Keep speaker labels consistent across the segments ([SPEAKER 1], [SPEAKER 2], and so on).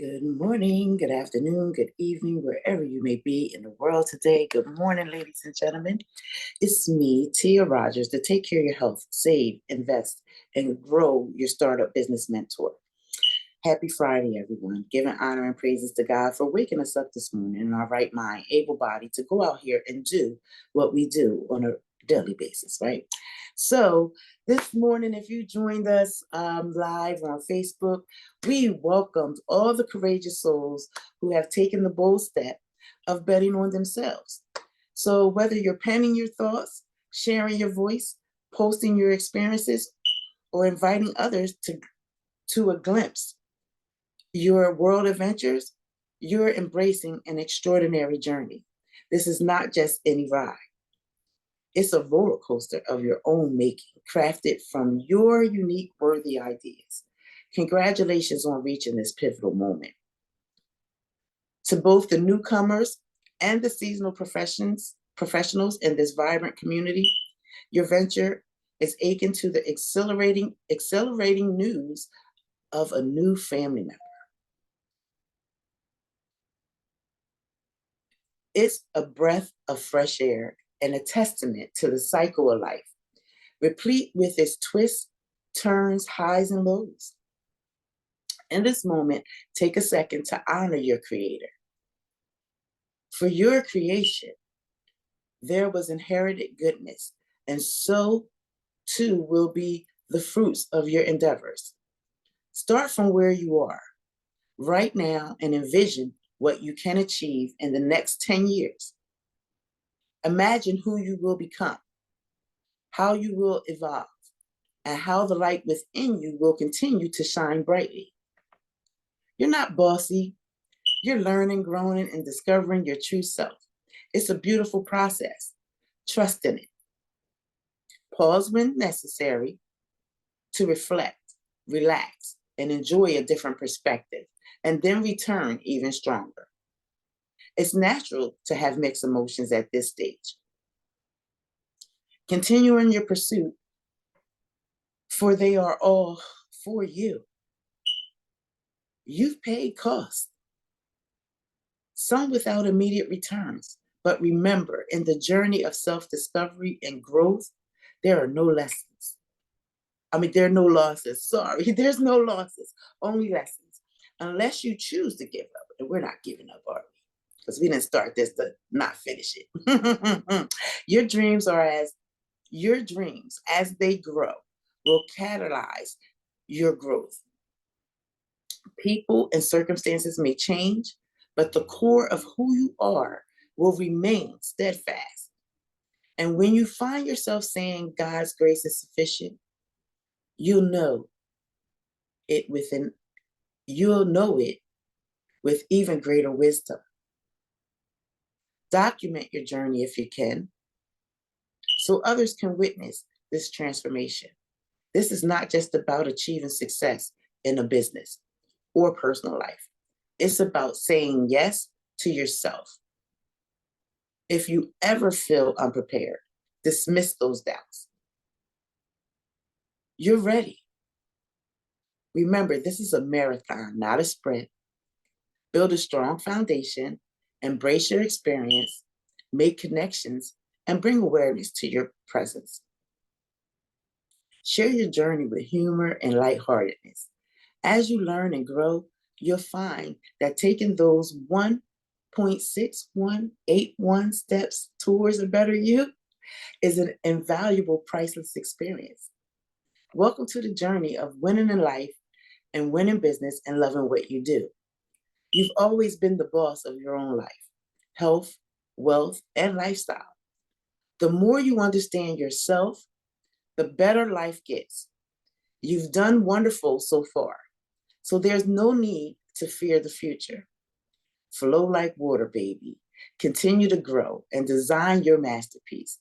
[SPEAKER 1] Good morning, good afternoon, good evening, wherever you may be in the world today. Good morning, ladies and gentlemen. It's me, Tia Rogers, to take care of your health, save, invest, and grow your startup business mentor. Happy Friday, everyone. Giving honor and praises to God for waking us up this morning in our right mind, able body to go out here and do what we do on a daily basis, right? So this morning, if you joined us live on Facebook, we welcomed all the courageous souls who have taken the bold step of betting on themselves. So whether you're penning your thoughts, sharing your voice, posting your experiences, or inviting others to a glimpse your world adventures, you're embracing an extraordinary journey. This is not just any ride. It's a roller coaster of your own making, crafted from your unique, worthy ideas. Congratulations on reaching this pivotal moment. To both the newcomers and the seasonal professionals in this vibrant community, your venture is akin to the accelerating news of a new family member. It's a breath of fresh air and a testament to the cycle of life, replete with its twists, turns, highs, and lows. In this moment, take a second to honor your creator. For your creation, there was inherited goodness, and so too will be the fruits of your endeavors. Start from where you are right now and envision what you can achieve in the next 10 years. Imagine who you will become, how you will evolve, and how the light within you will continue to shine brightly. You're not bossy. You're learning, growing, and discovering your true self. It's a beautiful process. Trust in it. Pause when necessary to reflect, relax, and enjoy a different perspective, and then return even stronger. It's natural to have mixed emotions at this stage. Continue in your pursuit, for they are all for you. You've paid costs, some without immediate returns. But remember, in the journey of self-discovery and growth, there are no lessons. There are no losses. Sorry, there's no losses, only lessons. Unless you choose to give up. And we're not giving up, are we? Because we didn't start this to not finish it. Your dreams, as they grow, will catalyze your growth. People and circumstances may change, but the core of who you are will remain steadfast. And when you find yourself saying God's grace is sufficient, you'll know it with even greater wisdom. Document your journey if you can, so others can witness this transformation. This is not just about achieving success in a business or personal life. It's about saying yes to yourself. If you ever feel unprepared, dismiss those doubts. You're ready. Remember, this is a marathon, not a sprint. Build a strong foundation, embrace your experience, make connections, and bring awareness to your presence. Share your journey with humor and lightheartedness. As you learn and grow, you'll find that taking those 1.6181 steps towards a better you is an invaluable, priceless experience. Welcome to the journey of winning in life and winning business and loving what you do. You've always been the boss of your own life, health, wealth, and lifestyle. The more you understand yourself, the better life gets. You've done wonderful so far, so there's no need to fear the future. Flow like water, baby. Continue to grow and design your masterpiece.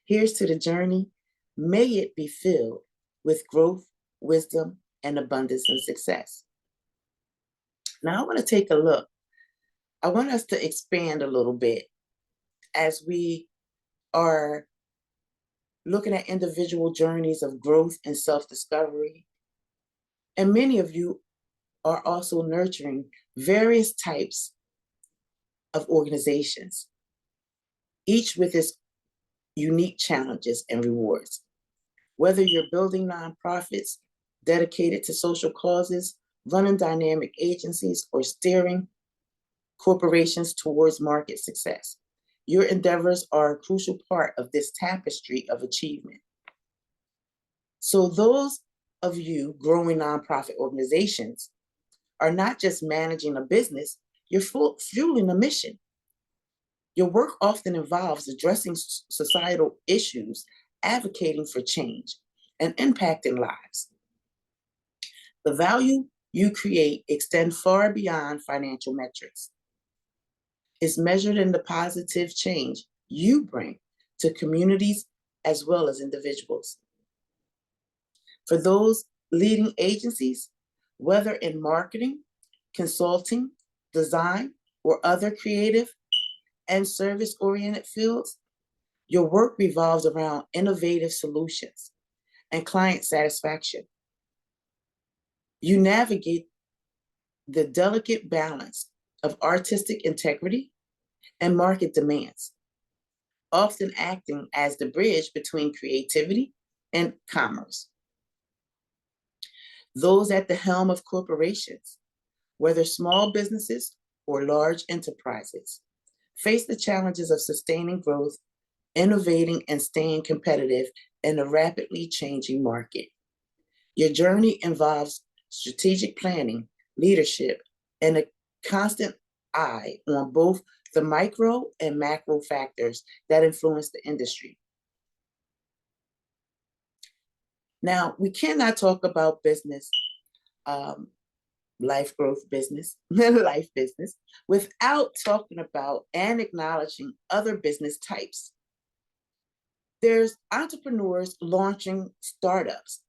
[SPEAKER 1] Here's to the journey. May it be filled with growth, wisdom, and abundance and success. Now I want to take a look. I want us to expand a little bit as we are looking at individual journeys of growth and self-discovery. And many of you are also nurturing various types of organizations, each with its unique challenges and rewards. Whether you're building nonprofits dedicated to social causes, running dynamic agencies, or steering corporations towards market success, your endeavors are a crucial part of this tapestry of achievement. So those of you growing nonprofit organizations are not just managing a business, you're fueling a mission. Your work often involves addressing societal issues, advocating for change, and impacting lives. The value you create extends far beyond financial metrics. It's measured in the positive change you bring to communities as well as individuals. For those leading agencies, whether in marketing, consulting, design, or other creative and service-oriented fields, your work revolves around innovative solutions and client satisfaction. You navigate the delicate balance of artistic integrity and market demands, often acting as the bridge between creativity and commerce. Those at the helm of corporations, whether small businesses or large enterprises, face the challenges of sustaining growth, innovating, and staying competitive in a rapidly changing market. Your journey involves strategic planning, leadership, and a constant eye on both the micro and macro factors that influence the industry. Now, we cannot talk about business, life growth business, life business, without talking about and acknowledging other business types. There's entrepreneurs launching startups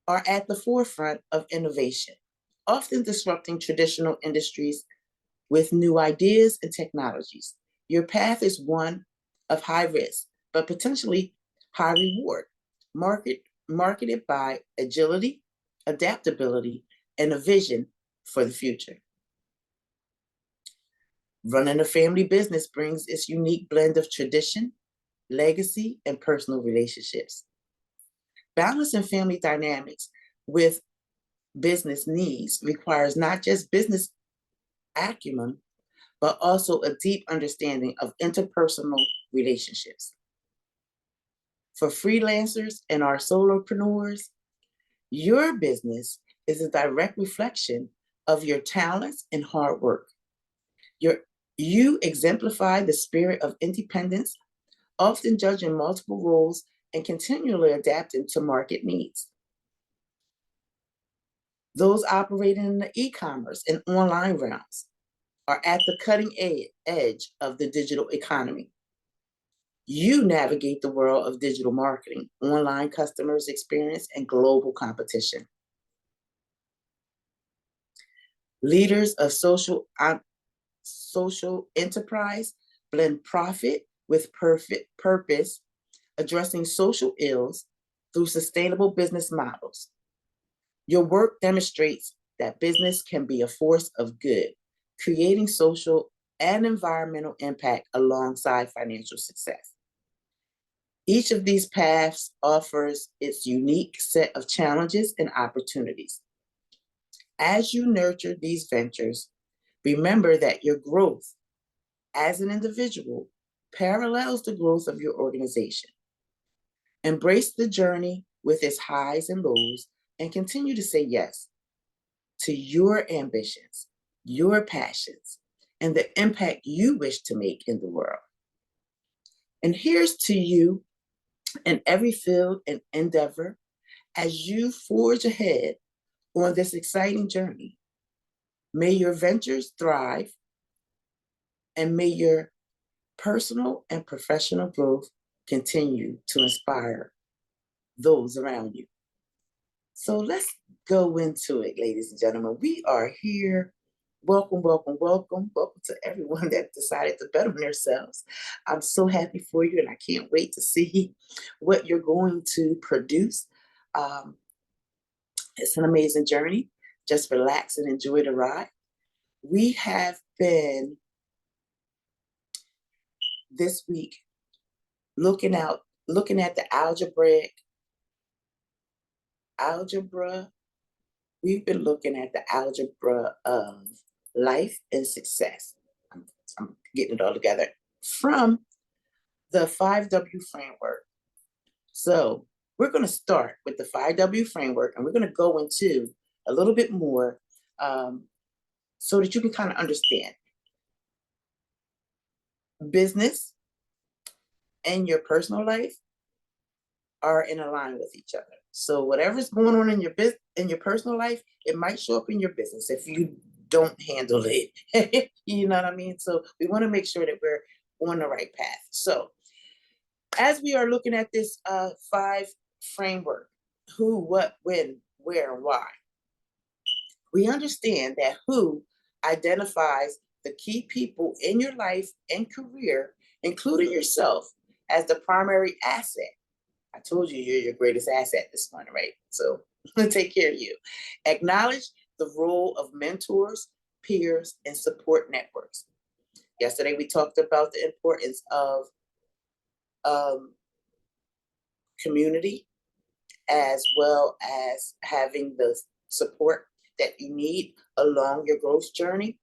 [SPEAKER 1] are at the forefront of innovation, often disrupting traditional industries with new ideas and technologies. Your path is one of high risk, but potentially high reward, marketed by agility, adaptability, and a vision for the future. Running a family business brings its unique blend of tradition, legacy, and personal relationships. Balancing family dynamics with business needs requires not just business acumen, but also a deep understanding of interpersonal relationships. For freelancers and our solopreneurs, your business is a direct reflection of your talents and hard work. You exemplify the spirit of independence, often judging multiple roles and continually adapting to market needs. Those operating in the e-commerce and online realms are at the cutting edge of the digital economy. You navigate the world of digital marketing, online customers experience, and global competition. Leaders of social enterprise blend profit with purpose, addressing social ills through sustainable business models. Your work demonstrates that business can be a force of good, creating social and environmental impact alongside financial success. Each of these paths offers its unique set of challenges and opportunities. As you nurture these ventures, remember that your growth as an individual parallels the growth of your organization. Embrace the journey with its highs and lows and continue to say yes to your ambitions, your passions, and the impact you wish to make in the world. And here's to you in every field and endeavor as you forge ahead on this exciting journey. May your ventures thrive, and may your personal and professional growth continue to inspire those around you. So let's go into it, ladies and gentlemen. We are here. Welcome, welcome, welcome. Welcome to everyone that decided to bet on themselves. I'm so happy for you, and I can't wait to see what you're going to produce. It's an amazing journey. just relax and enjoy the ride. We have been this week looking at the algebra. We've been looking at the algebra of life and success. I'm getting it all together from the 5W framework. So we're going to start with the 5W framework, and we're going to go into a little bit more so that you can kind of understand business and your personal life are in line with each other. So whatever's going on in your personal life, it might show up in your business if you don't handle it. You know what I mean? So we want to make sure that we're on the right path. So as we are looking at this 5 framework, who, what, when, where, and why, we understand that who identifies the key people in your life and career, including yourself, as the primary asset. I told you you're your greatest asset this morning, right? So take care of you. Acknowledge the role of mentors, peers, and support networks. Yesterday, we talked about the importance of community, as well as having the support that you need along your growth journey.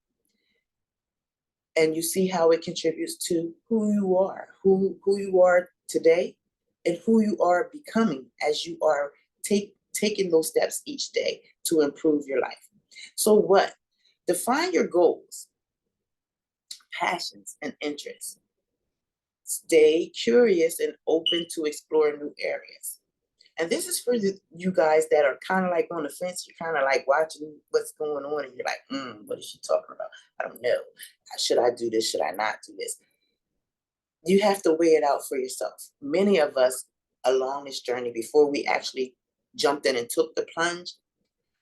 [SPEAKER 1] And you see how it contributes to who you are today, and who you are becoming as you are taking those steps each day to improve your life. So what? Define your goals, passions, and interests. Stay curious and open to explore new areas. And this is for you guys that are kind of like on the fence. You're kind of like watching what's going on, and you're like, what is she talking about? I don't know. Should I do this? Should I not do this? You have to weigh it out for yourself. Many of us along this journey, before we actually jumped in and took the plunge,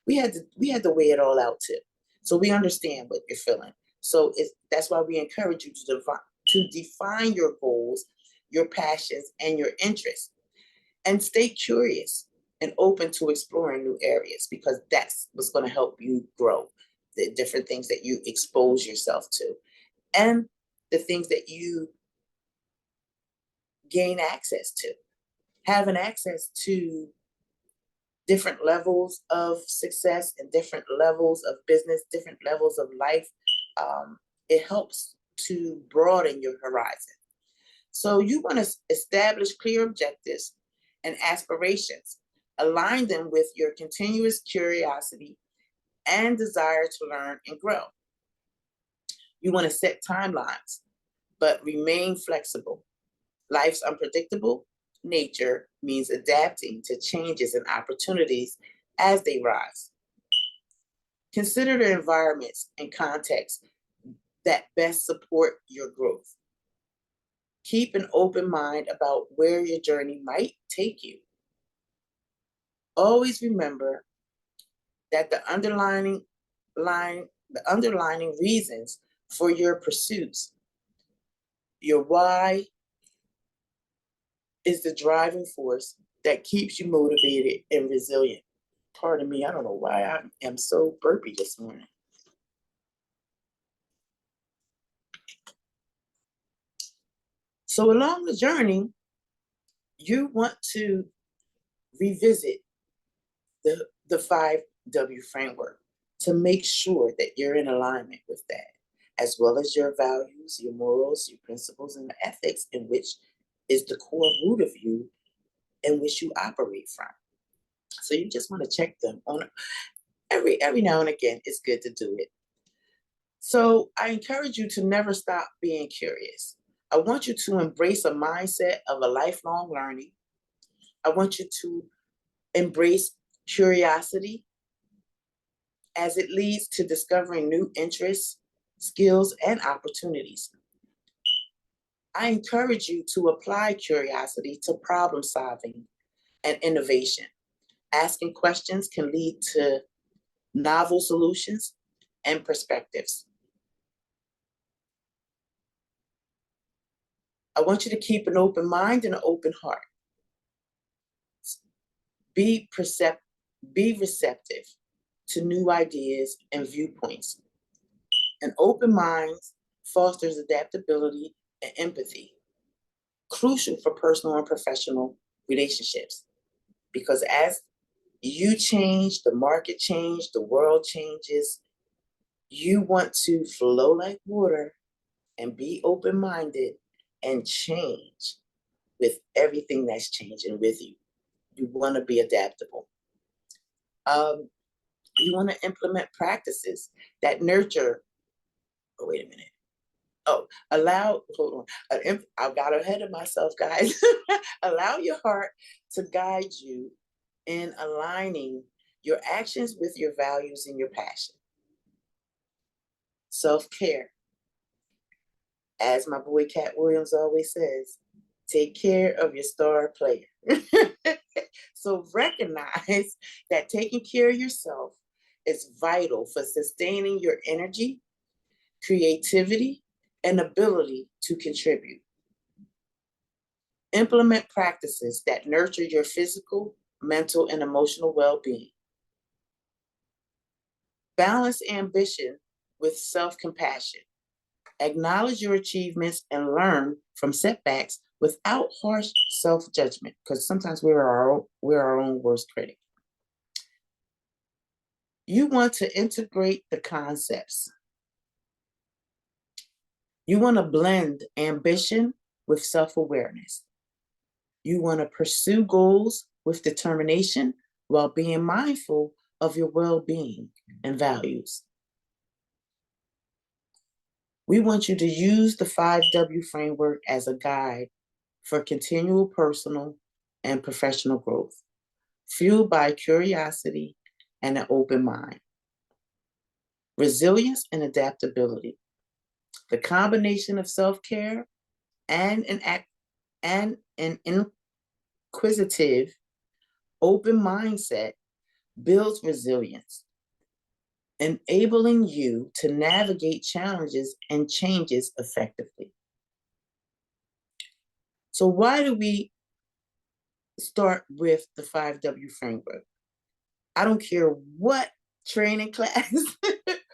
[SPEAKER 1] we had to weigh it all out too. So we understand what you're feeling. So that's why we encourage you to define your goals, your passions, and your interests. And stay curious and open to exploring new areas, because that's what's going to help you grow. The different things that you expose yourself to, and the things that you gain access to. Having access to different levels of success and different levels of business, different levels of life, it helps to broaden your horizon. So you want to establish clear objectives and aspirations. Align them with your continuous curiosity and desire to learn and grow. You want to set timelines, but remain flexible. Life's unpredictable nature means adapting to changes and opportunities as they rise. Consider the environments and contexts that best support your growth. Keep an open mind about where your journey might take you. Always remember that the underlining reasons for your pursuits, your why, is the driving force that keeps you motivated and resilient. Pardon me, I don't know why I am so burpy this morning. So along the journey, you want to revisit the 5W framework to make sure that you're in alignment with that, as well as your values, your morals, your principles, and the ethics, in which is the core root of you in which you operate from. So you just want to check them on every now and again. It's good to do it. So I encourage you to never stop being curious. I want you to embrace a mindset of a lifelong learning. I want you to embrace curiosity, as it leads to discovering new interests, skills, and opportunities. I encourage you to apply curiosity to problem solving and innovation. Asking questions can lead to novel solutions and perspectives. I want you to keep an open mind and an open heart. Be receptive to new ideas and viewpoints. An open mind fosters adaptability and empathy, crucial for personal and professional relationships. Because as you change, the market changes, the world changes, you want to flow like water and be open-minded and change with everything that's changing with you. You want to be adaptable. You want to implement practices that nurture. Oh, wait a minute. Oh, hold on. I got ahead of myself, guys. Allow your heart to guide you in aligning your actions with your values and your passion. Self-care. As my boy Cat Williams always says, take care of your star player. So recognize that taking care of yourself is vital for sustaining your energy, creativity, and ability to contribute. Implement practices that nurture your physical, mental, and emotional well-being. Balance ambition with self-compassion. Acknowledge your achievements and learn from setbacks without harsh self-judgment, because sometimes we're our own worst critic. You want to integrate the concepts. You want to blend ambition with self-awareness. You want to pursue goals with determination while being mindful of your well-being and values. We want you to use the 5W framework as a guide for continual personal and professional growth, fueled by curiosity and an open mind. Resilience and adaptability. The combination of self-care and an inquisitive, open mindset builds resilience, enabling you to navigate challenges and changes effectively. So why do we start with the 5W framework? I don't care what training class,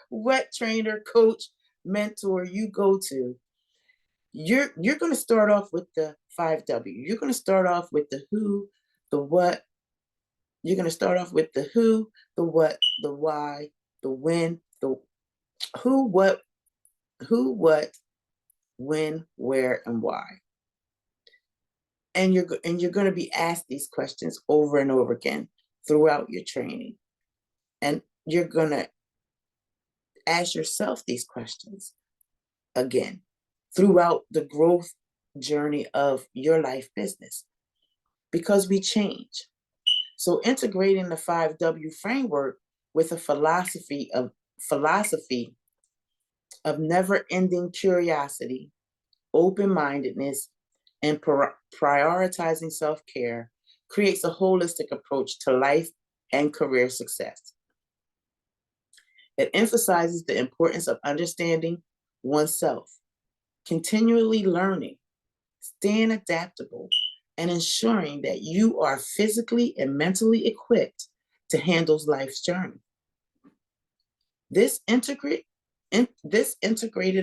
[SPEAKER 1] what trainer, coach, mentor you go to, you're going to start off with the 5W. You're going to start off with the who, the what. You're going to start off with the who, the what, the why, the when, the who, what, when, where, and why. And you're going to be asked these questions over and over again throughout your training. And you're going to ask yourself these questions again throughout the growth journey of your life business, because we change. So integrating the 5W framework with a philosophy of never-ending curiosity, open-mindedness, and prioritizing self-care creates a holistic approach to life and career success. It emphasizes the importance of understanding oneself, continually learning, staying adaptable, and ensuring that you are physically and mentally equipped to handle life's journey. This integrated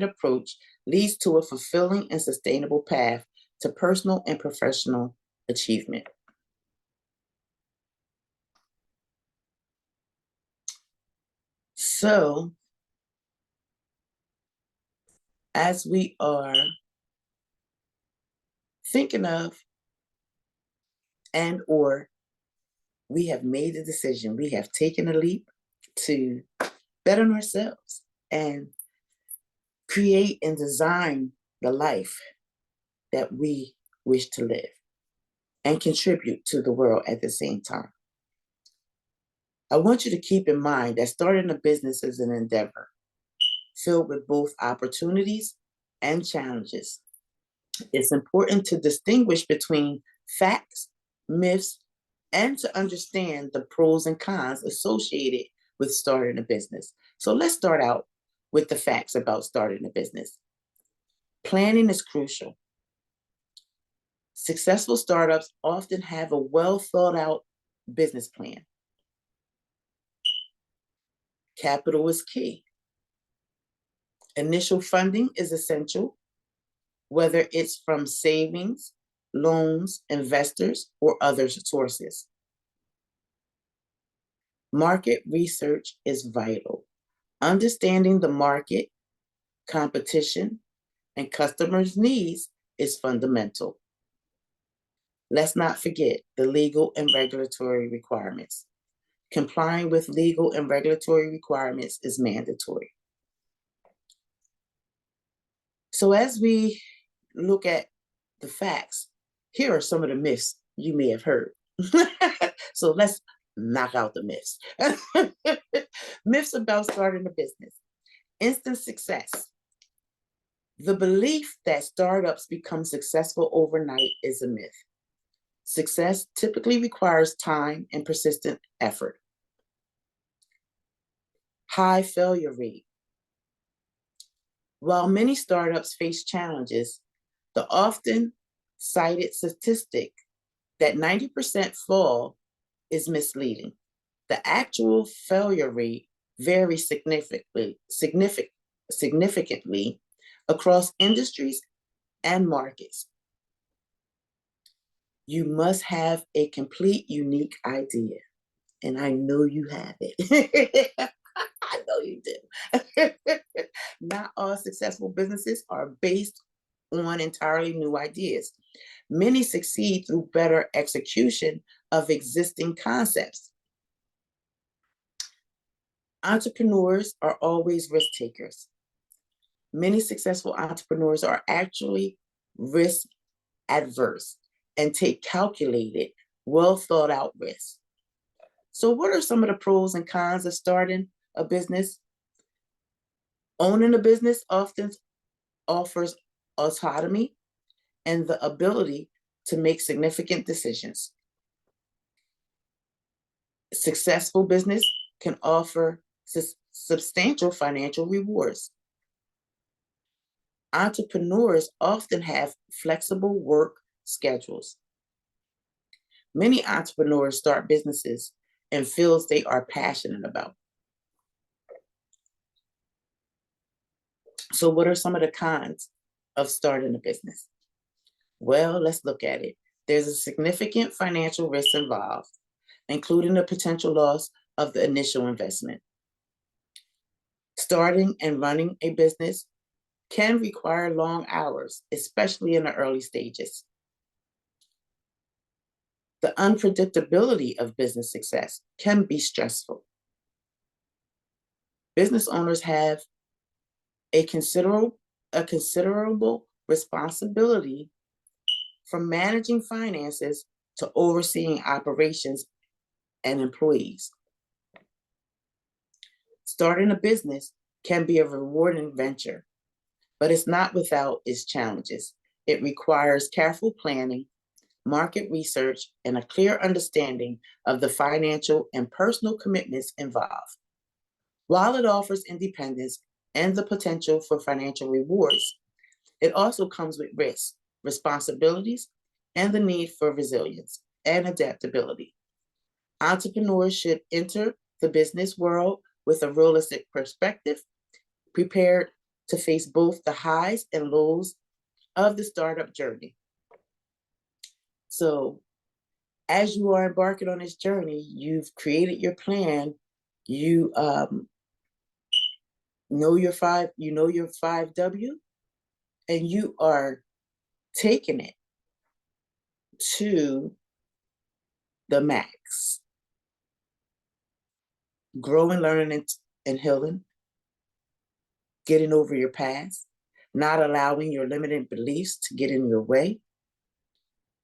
[SPEAKER 1] approach leads to a fulfilling and sustainable path to personal and professional achievement. So, as we are thinking of or we have made a decision, we have taken a leap to better ourselves and create and design the life that we wish to live and contribute to the world at the same time. I want you to keep in mind that starting a business is an endeavor filled with both opportunities and challenges. It's important to distinguish between facts, myths, and to understand the pros and cons associated with starting a business. So let's start out with the facts about starting a business. Planning is crucial. Successful startups often have a well thought out business plan. Capital is key. Initial funding is essential, whether it's from savings, loans, investors, or other sources. Market research is vital. Understanding the market, competition, and customers' needs is fundamental. Let's not forget the legal and regulatory requirements. Complying with legal and regulatory requirements is mandatory. So as we look at the facts, here are some of the myths you may have heard. So let's knock out the myths. Myths about starting a business. Instant success. The belief that startups become successful overnight is a myth. Success typically requires time and persistent effort. High failure rate. While many startups face challenges, the often cited statistic that 90% fall is misleading. The actual failure rate varies significantly across industries and markets. You must have a complete, unique idea. And I know you have it. I know you do. Not all successful businesses are based on entirely new ideas. Many succeed through better execution of existing concepts. Entrepreneurs are always risk takers. Many successful entrepreneurs are actually risk adverse and take calculated, well thought out risks. So what are some of the pros and cons of starting a business? Owning a business often offers autonomy and the ability to make significant decisions. Successful business can offer substantial financial rewards. Entrepreneurs often have flexible work schedules. Many entrepreneurs start businesses in fields they are passionate about. So what are some of the cons of starting a business? Well, let's look at it. There's a significant financial risk involved, including the potential loss of the initial investment. Starting and running a business can require long hours, especially in the early stages. The unpredictability of business success can be stressful. Business owners have a considerable responsibility from managing finances to overseeing operations and employees. Starting a business can be a rewarding venture, but it's not without its challenges. It requires careful planning, market research, and a clear understanding of the financial and personal commitments involved. While it offers independence and the potential for financial rewards, it also comes with risks, responsibilities, and the need for resilience and adaptability. Entrepreneurs should enter the business world with a realistic perspective, prepared to face both the highs and lows of the startup journey. So as you are embarking on this journey, you've created your plan, you know your 5W, and you are taking it to the max. Growing, learning, and healing, getting over your past, not allowing your limiting beliefs to get in your way,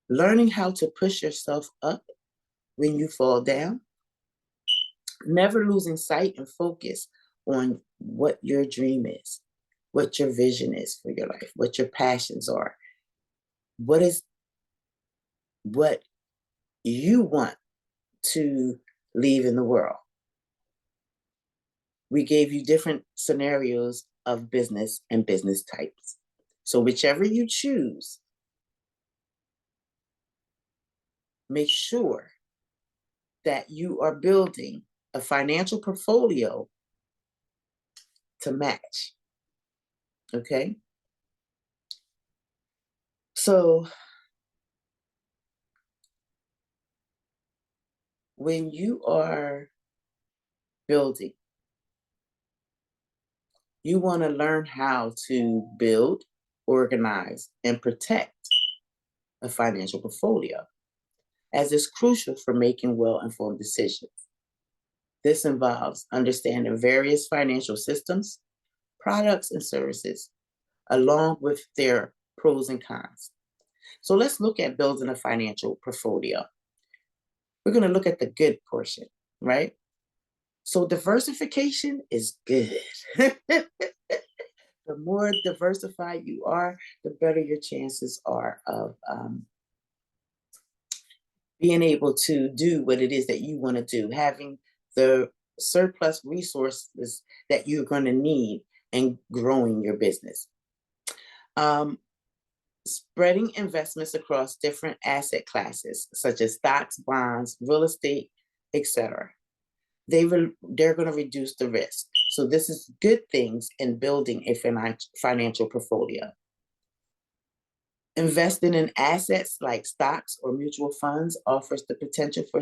[SPEAKER 1] learning how to push yourself up when you fall down, never losing sight and focus on what your dream is, what your vision is for your life, what your passions are, what you want to leave in the world. We gave you different scenarios of business and business types. So whichever you choose, make sure that you are building a financial portfolio to match. Okay. So when you are building, you want to learn how to build, organize, and protect a financial portfolio, as it's crucial for making well-informed decisions. This involves understanding various financial systems, products, and services, along with their pros and cons. So let's look at building a financial portfolio. We're going to look at the good portion, right? So diversification is good. The more diversified you are, the better your chances are of being able to do what it is that you want to do, having the surplus resources that you're going to need and growing your business. Spreading investments across different asset classes, such as stocks, bonds, real estate, etc. They're going to reduce the risk. So this is good things in building a financial portfolio. Investing in assets like stocks or mutual funds offers the potential for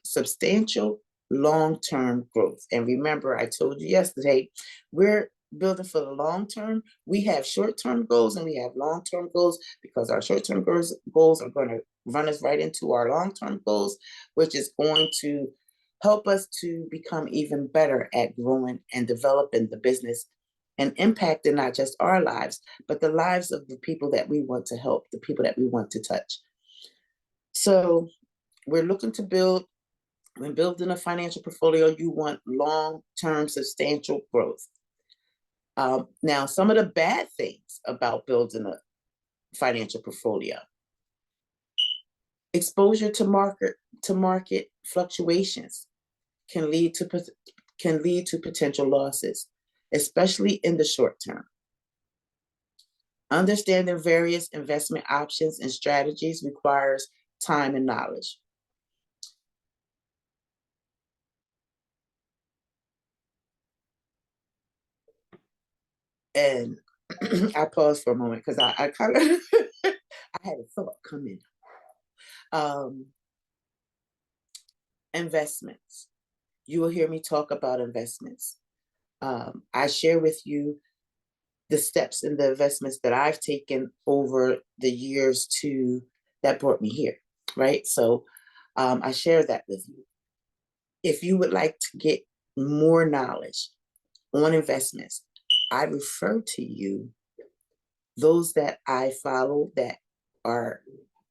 [SPEAKER 1] substantial long-term growth. And remember, I told you yesterday, we're building for the long term. We have short-term goals and we have long-term goals, because our short-term goals are going to run us right into our long-term goals, which is going to help us to become even better at growing and developing the business and impacting not just our lives, but the lives of the people that we want to help, the people that we want to touch. So we're looking to build, when building a financial portfolio, you want long-term substantial growth. Now, some of the bad things about building a financial portfolio: exposure to market fluctuations can lead to potential losses, especially in the short term. Understanding various investment options and strategies requires time and knowledge. And I paused for a moment because I kind of I had a thought come in. Investments. You will hear me talk about investments. I share with you the steps in the investments that I've taken over the years that brought me here, right? So I share that with you. If you would like to get more knowledge on investments, I refer to you those that I follow that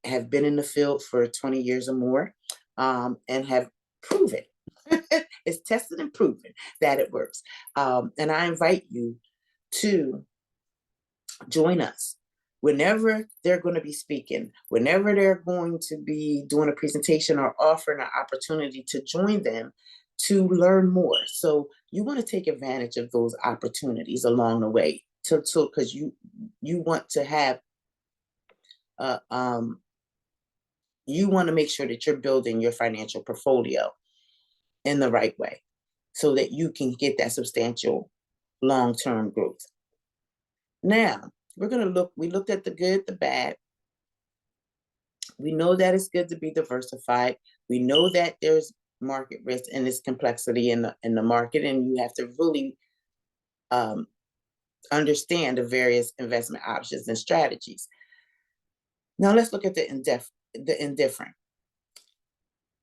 [SPEAKER 1] have been in the field for 20 years or more, and have proven it's tested and proven that it works. And I invite you to join us whenever they're going to be speaking, whenever they're going to be doing a presentation or offering an opportunity to join them to learn more. So you want to take advantage of those opportunities along the way, because you want to have you want to make sure that you're building your financial portfolio in the right way so that you can get that substantial long-term growth. Now, we looked at the good, the bad. We know that it's good to be diversified. We know that there's market risk and its complexity in the market, and you have to really understand the various investment options and strategies. Now let's look at the indifferent.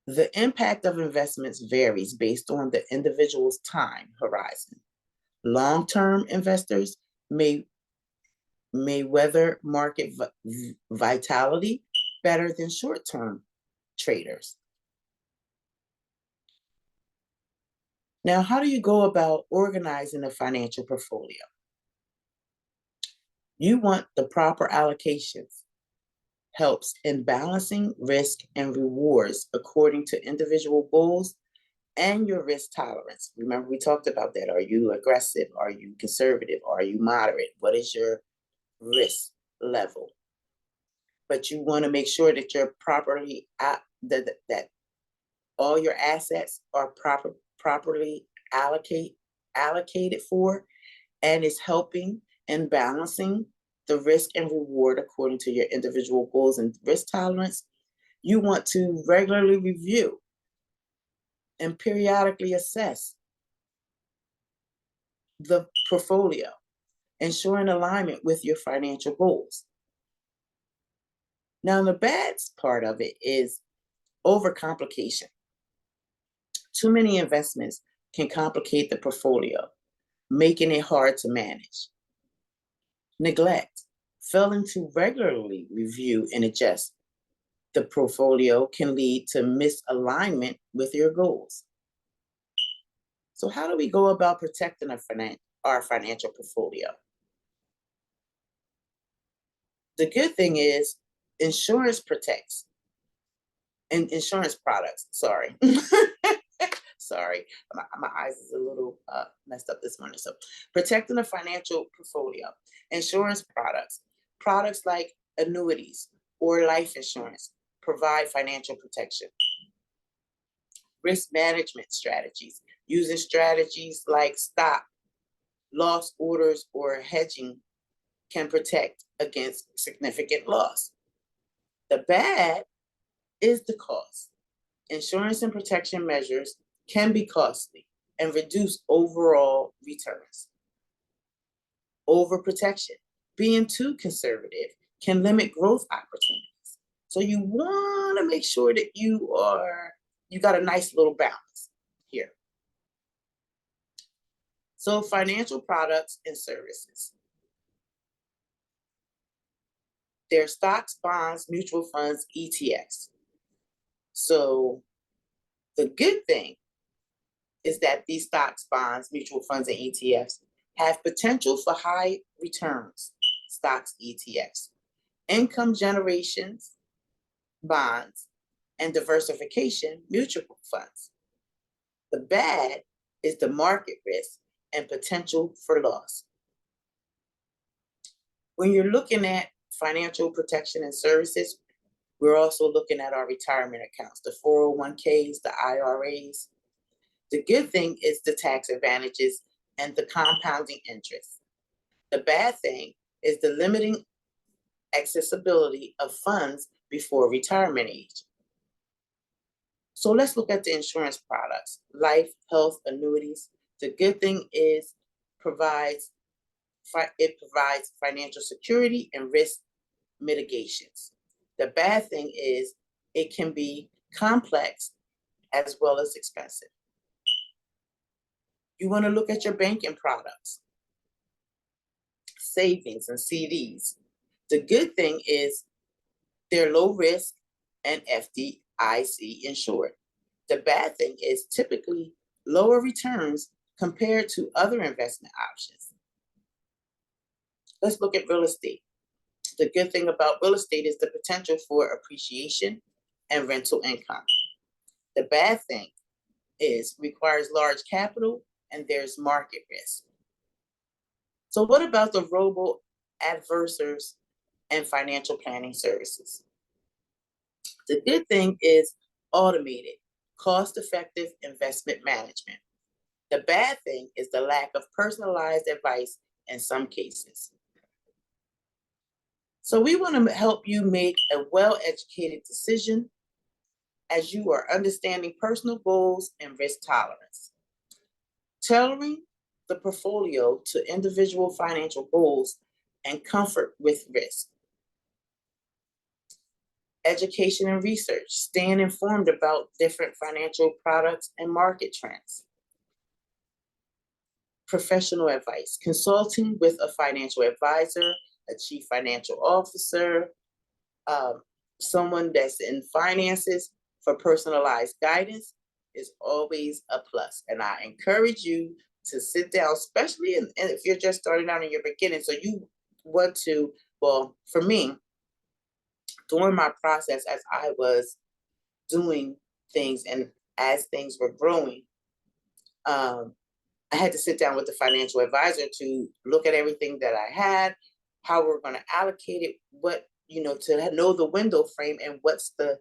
[SPEAKER 1] The impact of investments varies based on the individual's time horizon. Long-term investors may weather market vitality better than short-term traders. Now, how do you go about organizing a financial portfolio? You want the proper allocations. Helps in balancing risk and rewards according to individual goals and your risk tolerance. Remember, we talked about that. Are you aggressive? Are you conservative? Are you moderate? What is your risk level? But you want to make sure that you're properly that all your assets are properly allocated allocated for and is helping and balancing the risk and reward according to your individual goals and risk tolerance, you want to regularly review and periodically assess the portfolio, ensuring alignment with your financial goals. Now, the bad part of it is overcomplication. Too many investments can complicate the portfolio, making it hard to manage. Neglect. Failing to regularly review and adjust the portfolio can lead to misalignment with your goals. So, how do we go about protecting our financial portfolio? The good thing is insurance protects, and insurance products, sorry. Sorry, my eyes is a little messed up this morning. So, protecting the financial portfolio, insurance products like annuities or life insurance provide financial protection. Risk management strategies, using strategies like stop loss orders or hedging can protect against significant loss. The bad is the cost. Insurance and protection measures can be costly and reduce overall returns. Overprotection, being too conservative, can limit growth opportunities. So you want to make sure that you got a nice little balance here. So financial products and services. They're stocks, bonds, mutual funds, ETFs. So the good thing is that these stocks, bonds, mutual funds, and ETFs have potential for high returns, stocks, ETFs, income generations, bonds, and diversification, mutual funds. The bad is the market risk and potential for loss. When you're looking at financial protection and services, we're also looking at our retirement accounts, the 401ks, the IRAs. The good thing is the tax advantages and the compounding interest. The bad thing is the limiting accessibility of funds before retirement age. So let's look at the insurance products, life, health, annuities. The good thing is it provides financial security and risk mitigations. The bad thing is it can be complex as well as expensive. You want to look at your banking products, savings and CDs. The good thing is they're low risk and FDIC insured. The bad thing is typically lower returns compared to other investment options. Let's look at real estate. The good thing about real estate is the potential for appreciation and rental income. The bad thing is requires large capital and there's market risk. So what about the robo-advisors and financial planning services? The good thing is automated, cost-effective investment management. The bad thing is the lack of personalized advice in some cases. So we want to help you make a well-educated decision as you are understanding personal goals and risk tolerance. Tailoring the portfolio to individual financial goals and comfort with risk. Education and research, staying informed about different financial products and market trends. Professional advice, consulting with a financial advisor, a chief financial officer, someone that's in finances for personalized guidance is always a plus. And I encourage you to sit down, especially if you're just starting out in your beginning. So you want to, well, for me, during my process as I was doing things and as things were growing, I had to sit down with the financial advisor to look at everything that I had, how we're going to allocate it, to know the window frame and what's the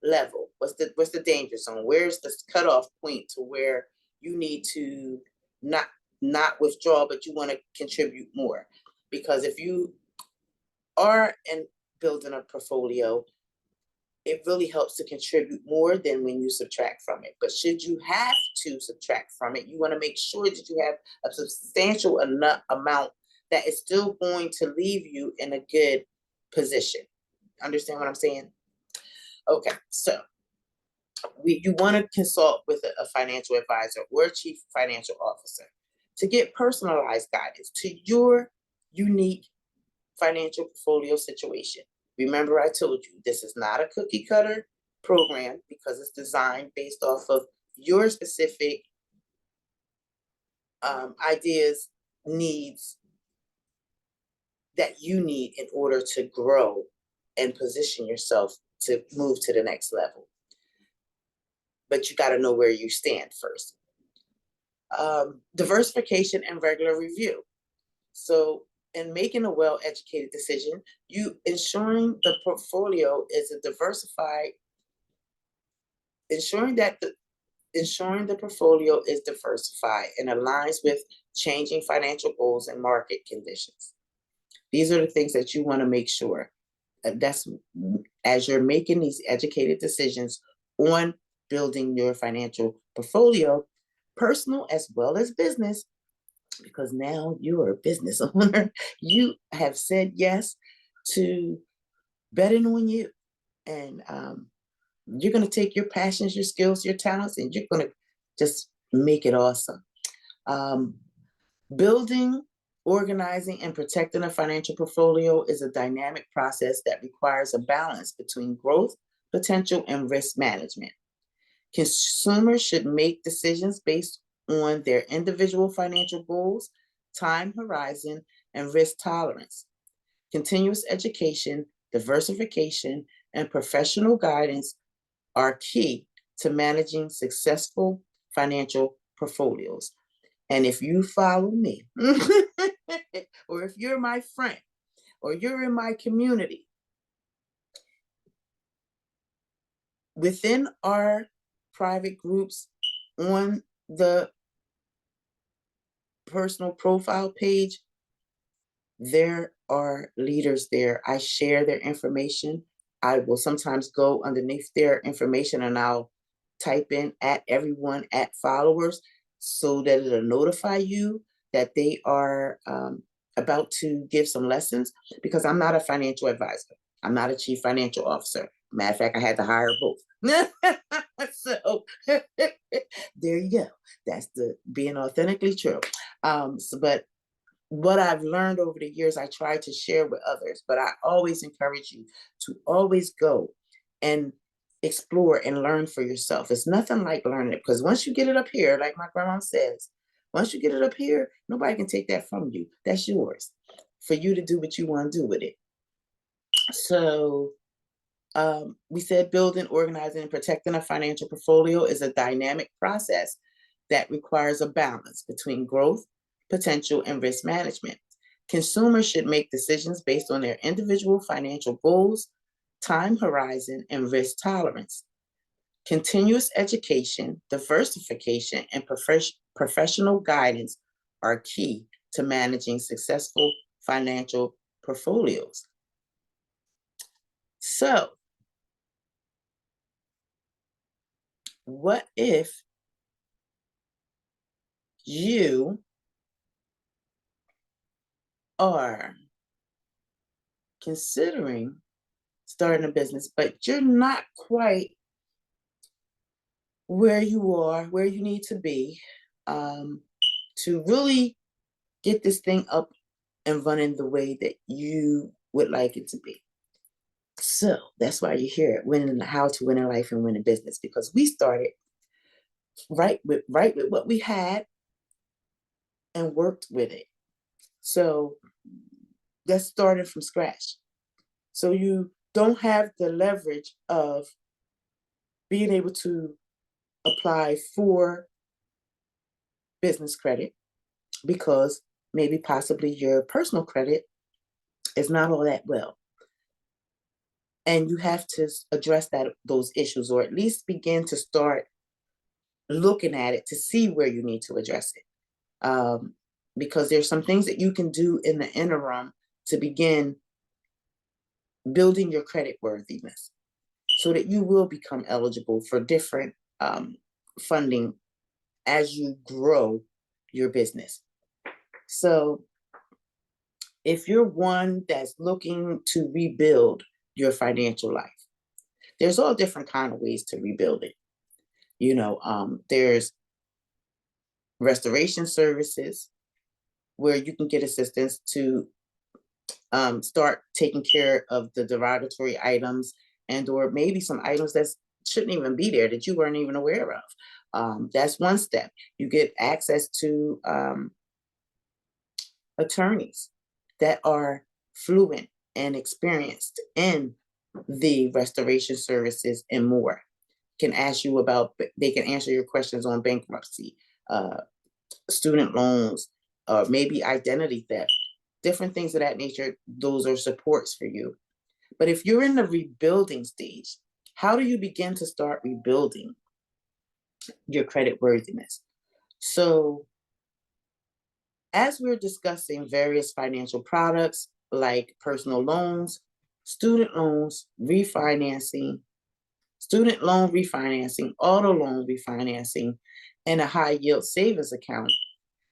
[SPEAKER 1] level, what's the danger zone, where's the cutoff point to where you need to not not withdraw, but you want to contribute more. Because if you are in building a portfolio, it really helps to contribute more than when you subtract from it. But should you have to subtract from it, you want to make sure that you have a substantial enough amount that is still going to leave you in a good position. Understand what I'm saying? Okay, so you want to consult with a financial advisor or a chief financial officer to get personalized guidance to your unique financial portfolio situation. Remember, I told you this is not a cookie cutter program because it's designed based off of your specific ideas, needs that you need in order to grow and position yourself to move to the next level. But you got to know where you stand first. Diversification and regular review. So in making a well-educated decision, you ensuring the portfolio is a diversified, ensuring the portfolio is diversified and aligns with changing financial goals and market conditions. These are the things that you want to make sure. That's as you're making these educated decisions on building your financial portfolio, personal as well as business, because now you are a business owner. You have said yes to betting on you. And you're going to take your passions, your skills, your talents, and you're going to just make it awesome. Building, organizing, and protecting a financial portfolio is a dynamic process that requires a balance between growth, potential, and risk management. Consumers should make decisions based on their individual financial goals, time horizon, and risk tolerance. Continuous education, diversification, and professional guidance are key to managing successful financial portfolios. And if you follow me, or if you're my friend, or you're in my community, within our private groups on the personal profile page, there are leaders there. I share their information. I will sometimes go underneath their information and I'll type in at everyone at followers so that it'll notify you that they are about to give some lessons, because I'm not a financial advisor. I'm not a chief financial officer. Matter of fact, I had to hire both. So there you go. That's the being authentically true. But what I've learned over the years, I try to share with others, but I always encourage you to always go and explore and learn for yourself. It's nothing like learning it, because once you get it up here, like my grandma says, once you get it up here, nobody can take that from you. That's yours for you to do what you want to do with it. So we said building, organizing, and protecting a financial portfolio is a dynamic process that requires a balance between growth, potential, and risk management. Consumers should make decisions based on their individual financial goals, time horizon, and risk tolerance. Continuous education, diversification, and professional guidance are key to managing successful financial portfolios. So, what if you are considering starting a business, but you're not quite where you are, where you need to be, to really get this thing up and running the way that you would like it to be? So that's why you're here at Winning, How to Win in Life and Win in Business, because we started right with what we had and worked with it. So that started from scratch. So you don't have the leverage of being able to apply for business credit because maybe possibly your personal credit is not all that well. And you have to address those issues, or at least begin to start looking at it to see where you need to address it. um, because there's some things that you can do in the interim to begin building your credit worthiness so that you will become eligible for different funding as you grow your business. So if you're one that's looking to rebuild your financial life, there's all different kind of ways to rebuild it. There's restoration services where you can get assistance to start taking care of the derogatory items and or maybe some items that shouldn't even be there that you weren't even aware of. That's one step. You get access to attorneys that are fluent and experienced in the restoration services and more. They can answer your questions on bankruptcy, student loans, or maybe identity theft, different things of that nature. Those are supports for you. But if you're in the rebuilding stage, how do you begin to start rebuilding your credit worthiness? So as we're discussing various financial products like personal loans, student loans, student loan refinancing, auto loan refinancing, and a high yield savings account,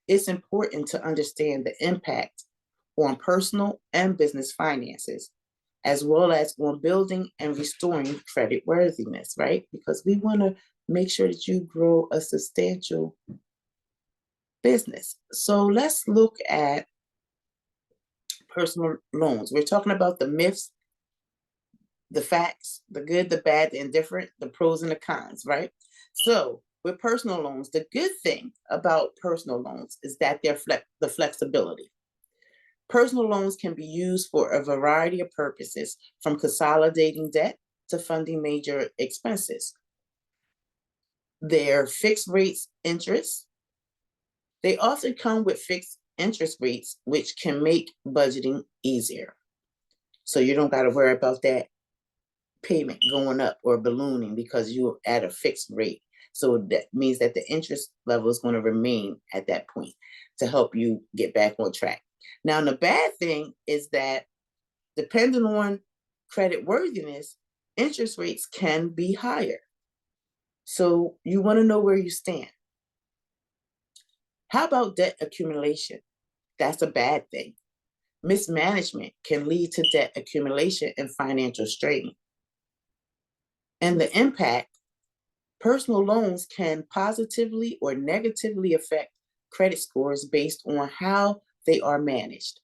[SPEAKER 1] it's important to understand the impact on personal and business finances, as well as on building and restoring credit worthiness, right? Because we want to make sure that you grow a substantial business. So let's look at personal loans. We're talking about the myths, the facts, the good, the bad, the indifferent, the pros and the cons, right? So with personal loans, the good thing about personal loans is that they're the flexibility. Personal loans can be used for a variety of purposes, from consolidating debt to funding major expenses. They're fixed rates interest. They often come with fixed interest rates, which can make budgeting easier. So you don't got to worry about that payment going up or ballooning because you're at a fixed rate. So that means that the interest level is going to remain at that point to help you get back on track. Now, the bad thing is that depending on credit worthiness, interest rates can be higher. So you want to know where you stand. How about debt accumulation? That's a bad thing. Mismanagement can lead to debt accumulation and financial strain. And the impact, personal loans can positively or negatively affect credit scores based on how they are managed.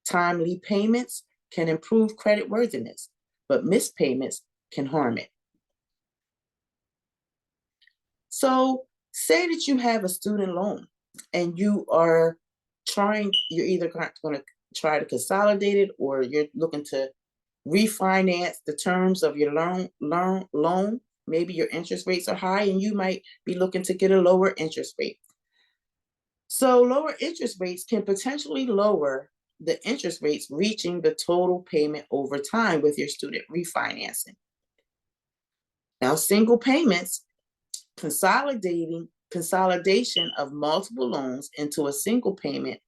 [SPEAKER 1] Timely payments can improve credit worthiness, but missed payments can harm it. So say that you have a student loan and you're either going to try to consolidate it or you're looking to refinance the terms of your loan. Maybe your interest rates are high and you might be looking to get a lower interest rate. So lower interest rates can potentially lower the interest rates reaching the total payment over time with your student refinancing. Now, single payments, consolidation of multiple loans into a single payment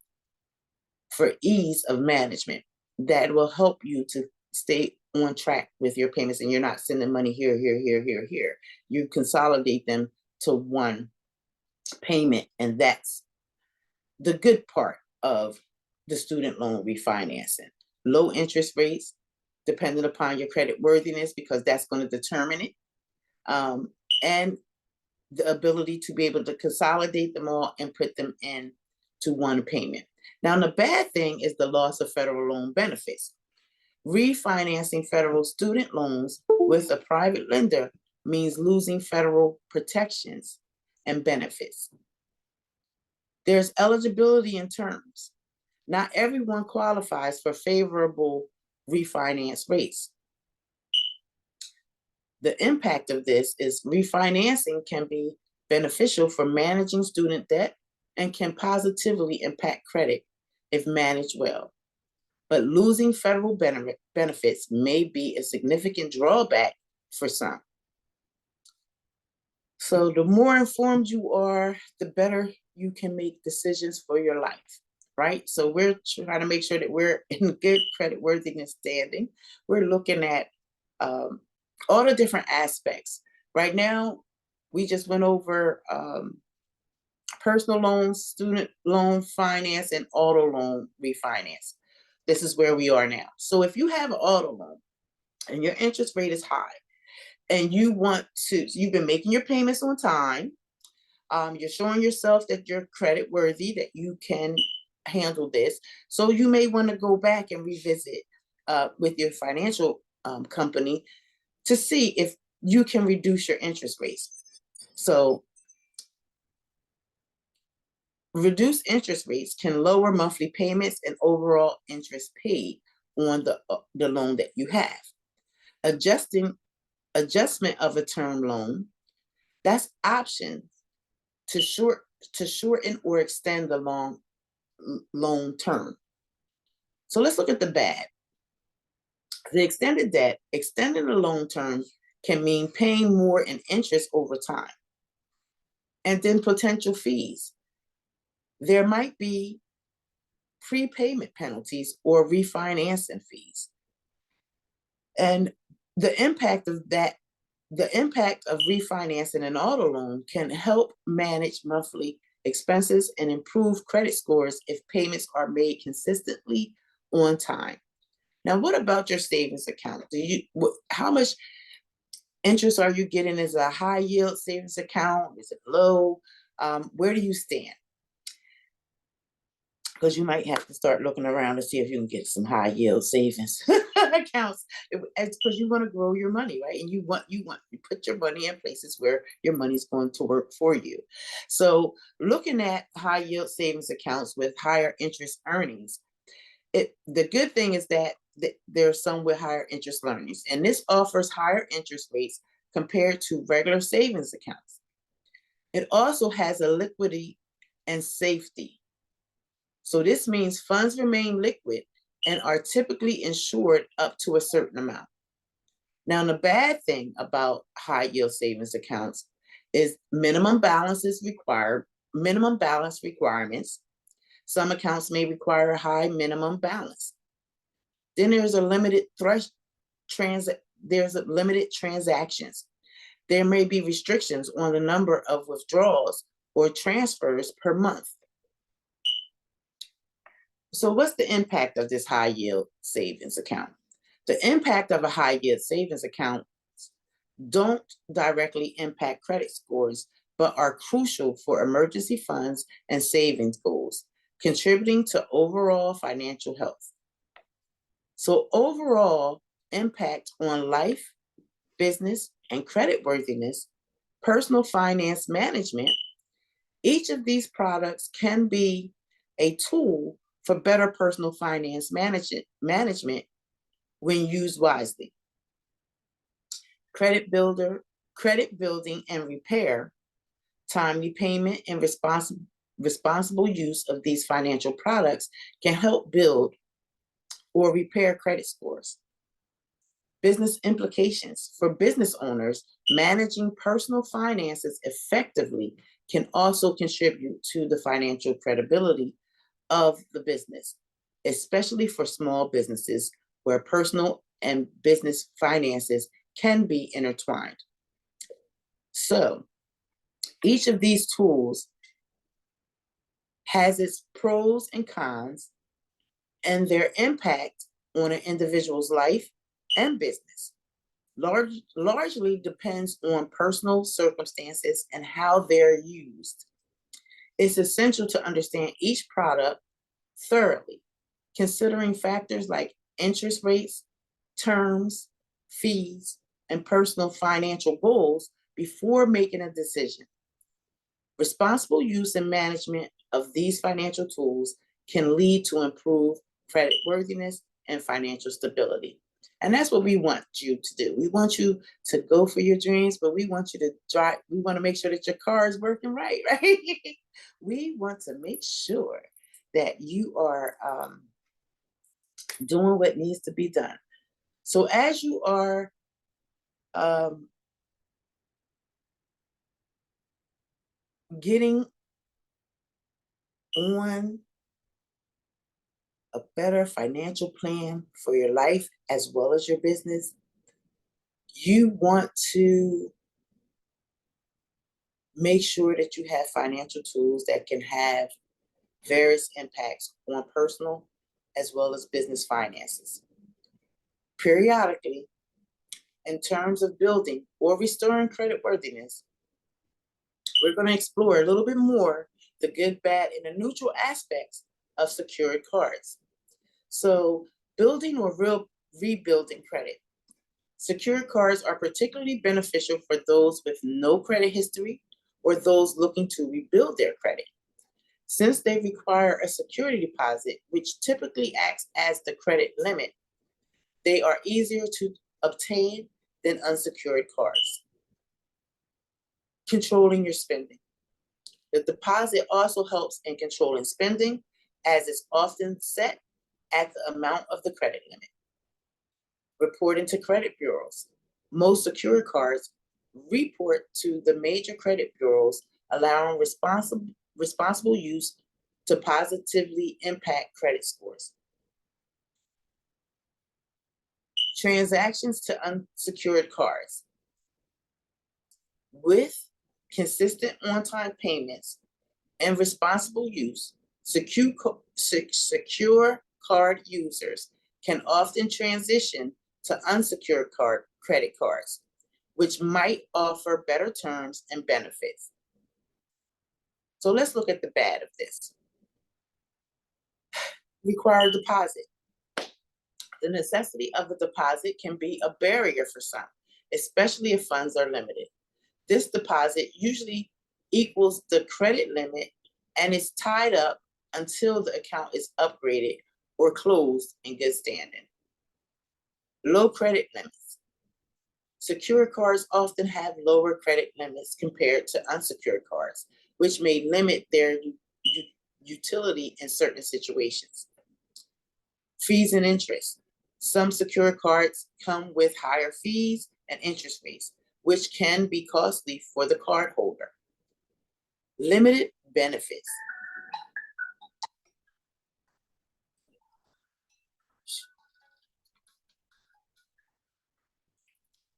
[SPEAKER 1] for ease of management. That will help you to stay on track with your payments and you're not sending money here. You consolidate them to one payment, and that's the good part of the student loan refinancing. Low interest rates, depending upon your credit worthiness, because that's going to determine it. And the ability to be able to consolidate them all and put them in to one payment. Now, the bad thing is the loss of federal loan benefits. Refinancing federal student loans with a private lender means losing federal protections and benefits. There's eligibility in terms. Not everyone qualifies for favorable refinance rates. The impact of this is refinancing can be beneficial for managing student debt and can positively impact credit if managed well. But losing federal benefits may be a significant drawback for some. So the more informed you are, the better you can make decisions for your life, right? So we're trying to make sure that we're in good credit worthiness standing. We're looking at um, all the different aspects. Right now, we just went over personal loans, student loan finance, and auto loan refinance. This is where we are now. So if you have an auto loan and your interest rate is high, and you've been making your payments on time, you're showing yourself that you're credit worthy, that you can handle this. So you may want to go back and revisit with your financial company to see if you can reduce your interest rates. So reduced interest rates can lower monthly payments and overall interest paid on the loan that you have. Adjustment of a term loan, that's option to shorten or extend the loan term. So let's look at the bad. The extended debt, extending the loan term can mean paying more in interest over time. And then potential fees. There might be prepayment penalties or refinancing fees. And the impact of refinancing an auto loan can help manage monthly expenses and improve credit scores if payments are made consistently on time. Now, what about your savings account? How much interest are you getting? Is it a high yield savings account? Is it low? Where do you stand? Because you might have to start looking around to see if you can get some high yield savings accounts. It's because you want to grow your money, right? And you put your money in places where your money's going to work for you. So looking at high yield savings accounts with higher interest earnings, the good thing is that there are some with higher interest earnings, and this offers higher interest rates compared to regular savings accounts. It also has a liquidity and safety. So this means funds remain liquid and are typically insured up to a certain amount. Now, the bad thing about high yield savings accounts is minimum balance requirements. Some accounts may require a high minimum balance. Then there's limited transactions. There may be restrictions on the number of withdrawals or transfers per month. So what's the impact of this high yield savings account? The impact of a high yield savings account don't directly impact credit scores, but are crucial for emergency funds and savings goals, contributing to overall financial health. So overall impact on life, business, and credit worthiness, personal finance management, each of these products can be a tool for better personal finance management when used wisely. Credit building and repair, timely payment, and responsible use of these financial products can help build or repair credit scores. Business implications. For business owners, managing personal finances effectively can also contribute to the financial credibility of the business, especially for small businesses where personal and business finances can be intertwined. So each of these tools has its pros and cons, and their impact on an individual's life and business largely depends on personal circumstances and how they're used. It's essential to understand each product thoroughly, considering factors like interest rates, terms, fees, and personal financial goals before making a decision. Responsible use and management of these financial tools can lead to improved credit worthiness and financial stability. And that's what we want you to do. We want you to go for your dreams, but we want you to drive. We want to make sure that your car is working right? We want to make sure that you are doing what needs to be done. So as you are getting on a better financial plan for your life as well as your business, you want to make sure that you have financial tools that can have various impacts on personal as well as business finances. Periodically, in terms of building or restoring creditworthiness, we're going to explore a little bit more the good, bad, and the neutral aspects of secured cards. So, building or rebuilding credit. Secured cards are particularly beneficial for those with no credit history or those looking to rebuild their credit. Since they require a security deposit, which typically acts as the credit limit, they are easier to obtain than unsecured cards. Controlling your spending. The deposit also helps in controlling spending, as it's often set at the amount of the credit limit. Reporting to credit bureaus. Most secured cards report to the major credit bureaus, allowing responsible use to positively impact credit scores. Transactions to unsecured cards. With consistent on-time payments and responsible use, secure card users can often transition to unsecured credit cards, which might offer better terms and benefits. So let's look at the bad of this. Required deposit. The necessity of a deposit can be a barrier for some, especially if funds are limited. This deposit usually equals the credit limit and is tied up until the account is upgraded or closed in good standing. Low credit limits. Secure cards often have lower credit limits compared to unsecured cards, which may limit their utility in certain situations. Fees and interest. Some secure cards come with higher fees and interest rates, which can be costly for the cardholder. Limited benefits.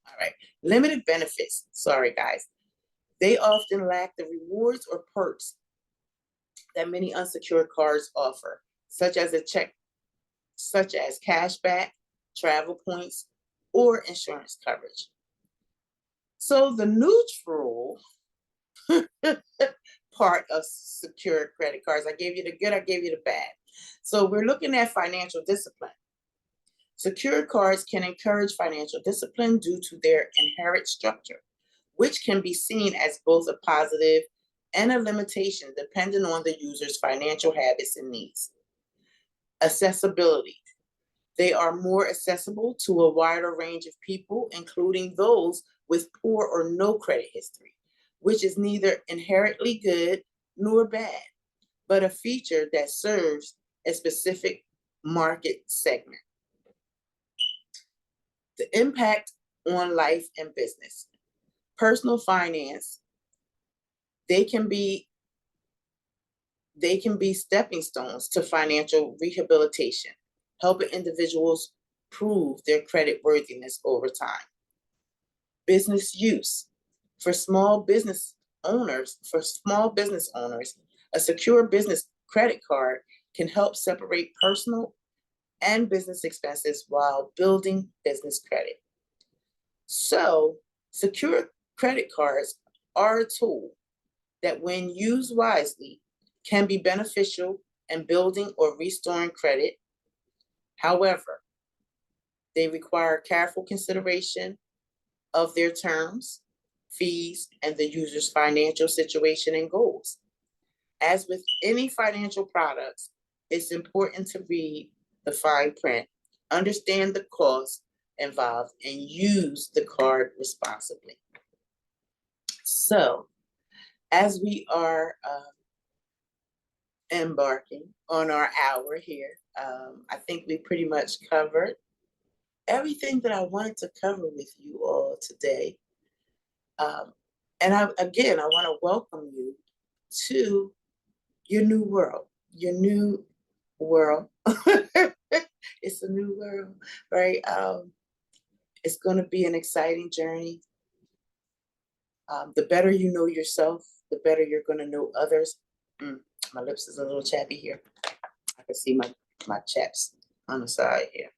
[SPEAKER 1] All right, limited benefits. Sorry, guys. They often lack the rewards or perks that many unsecured cards offer, such as cashback, travel points, or insurance coverage. So the neutral part of secured credit cards, I gave you the good, I gave you the bad. So we're looking at financial discipline. Secured cards can encourage financial discipline due to their inherent structure, which can be seen as both a positive and a limitation depending on the user's financial habits and needs. Accessibility. They are more accessible to a wider range of people, including those with poor or no credit history, which is neither inherently good nor bad, but a feature that serves a specific market segment. The impact on life and business. Personal finance, they can be stepping stones to financial rehabilitation, helping individuals prove their credit worthiness over time. Business use. For small business owners, a secure business credit card can help separate personal and business expenses while building business credit. So, secure credit cards are a tool that, when used wisely, can be beneficial in building or restoring credit. However, they require careful consideration of their terms, fees, and the user's financial situation and goals. As with any financial products, it's important to read the fine print, understand the costs involved, and use the card responsibly. So, as we are embarking on our hour here, I think we pretty much covered everything that I wanted to cover with you all today. And again, I want to welcome you to your new world, your new world. It's a new world, right? It's going to be an exciting journey. The better you know yourself, the better you're going to know others. My lips is a little chappy here. I can see my chaps on the side here.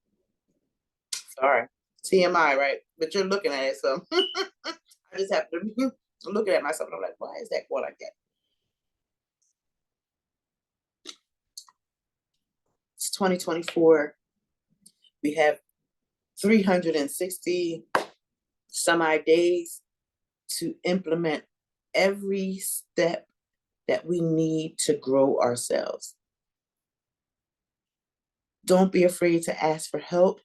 [SPEAKER 1] Sorry. TMI, right? But you're looking at it, so I just have to looking at myself and I'm like, why is that going like that? It's 2024. We have 360 some odd days to implement every step that we need to grow ourselves. Don't be afraid to ask for help.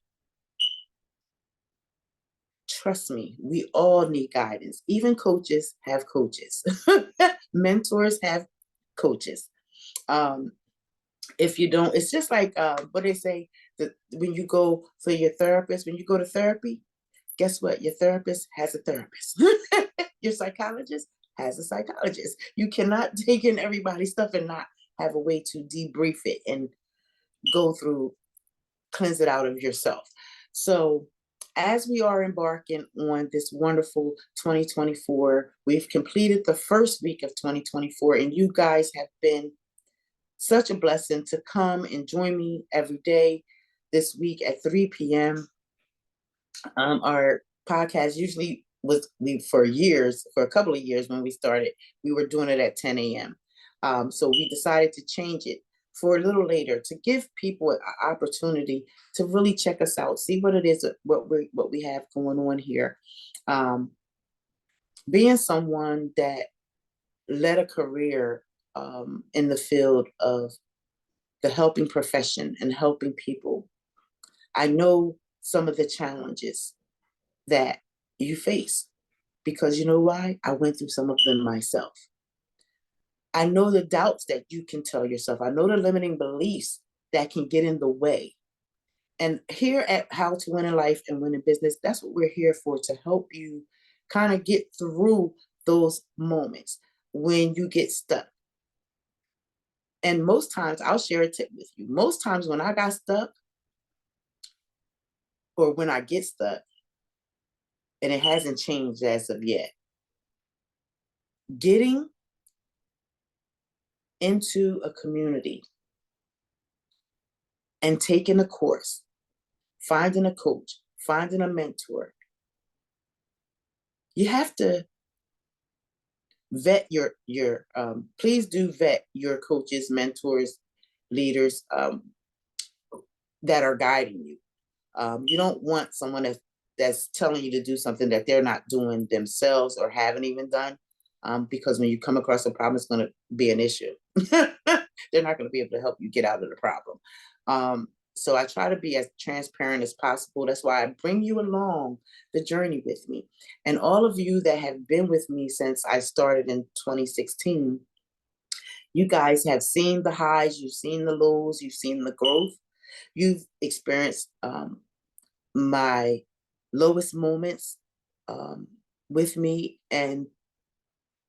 [SPEAKER 1] Trust me, we all need guidance. Even coaches have coaches. Mentors have coaches. Um, if you don't, it's just like what they say that when you go for your therapist, when you go to therapy, guess what? Your therapist has a therapist. Your psychologist has a psychologist. You cannot take in everybody's stuff and not have a way to debrief it and go through, cleanse it out of yourself. So as we are embarking on this wonderful 2024, we've completed the first week of 2024, and you guys have been such a blessing to come and join me every day this week at 3 p.m. Our podcast usually was for a couple of years when we started, we were doing it at 10 a.m. So we decided to change it for a little later to give people an opportunity to really check us out, see what it is, what we have going on here. Being someone that led a career in the field of the helping profession and helping people, I know some of the challenges that you face because you know why? I went through some of them myself. I know the doubts that you can tell yourself. I know the limiting beliefs that can get in the way. And here at How to Win in Life and Win in Business, that's what we're here for, to help you kind of get through those moments when you get stuck. And most times, I'll share a tip with you. Most times when I got stuck or when I get stuck, and it hasn't changed as of yet, getting into a community and taking a course, finding a coach, finding a mentor, you have to vet please do vet your coaches, mentors, leaders that are guiding you. You don't want someone that's telling you to do something that they're not doing themselves or haven't even done, because when you come across a problem, it's going to be an issue. They're not going to be able to help you get out of the problem. So I try to be as transparent as possible. That's why I bring you along the journey with me. And all of you that have been with me since I started in 2016, you guys have seen the highs, you've seen the lows, you've seen the growth, you've experienced my lowest moments with me, and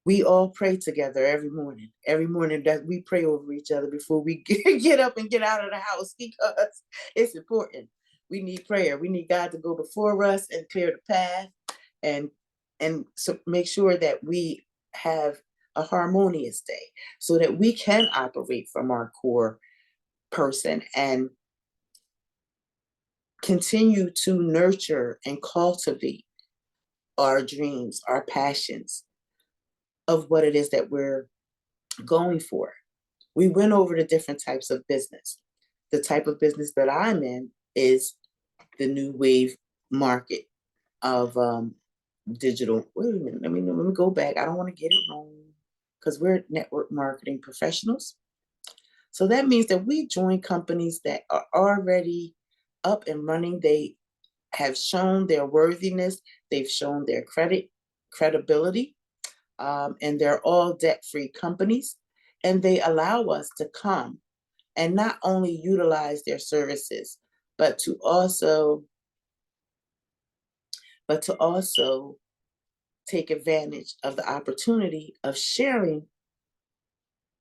[SPEAKER 1] we all pray together every morning. Every morning that we pray over each other before we get up and get out of the house, because it's important. We need prayer. We need God to go before us and clear the path, and so make sure that we have a harmonious day so that we can operate from our core person and continue to nurture and cultivate our dreams, our passions of what it is that we're going for. We went over the different types of business. The type of business that I'm in is the new wave market of digital. Wait a minute, let me go back. I don't want to get it wrong because we're network marketing professionals. So that means that we join companies that are already up and running. They have shown their worthiness. They've shown their credibility, and they're all debt-free companies. And they allow us to come and not only utilize their services, but to also take advantage of the opportunity of sharing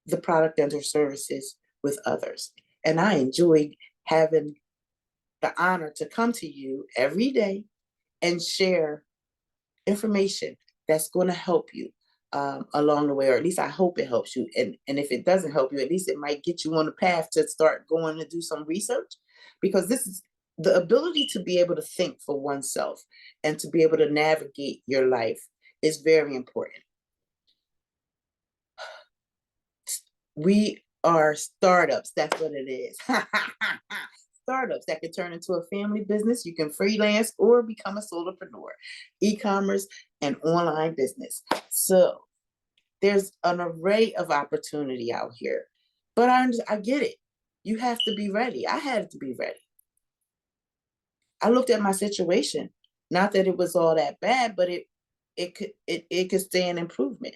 [SPEAKER 1] the product and their services with others. And I enjoyed having the honor to come to you every day and share information that's going to help you along the way, or at least I hope it helps you. And if it doesn't help you, at least it might get you on the path to start going to do some research, because this is the ability to be able to think for oneself and to be able to navigate your life is very important. We are startups. That's what it is. Startups that can turn into a family business. You can freelance or become a solopreneur, e-commerce and online business. So there's an array of opportunity out here, but I get it. You have to be ready. I had to be ready. I looked at my situation, not that it was all that bad, but it could stand improvement.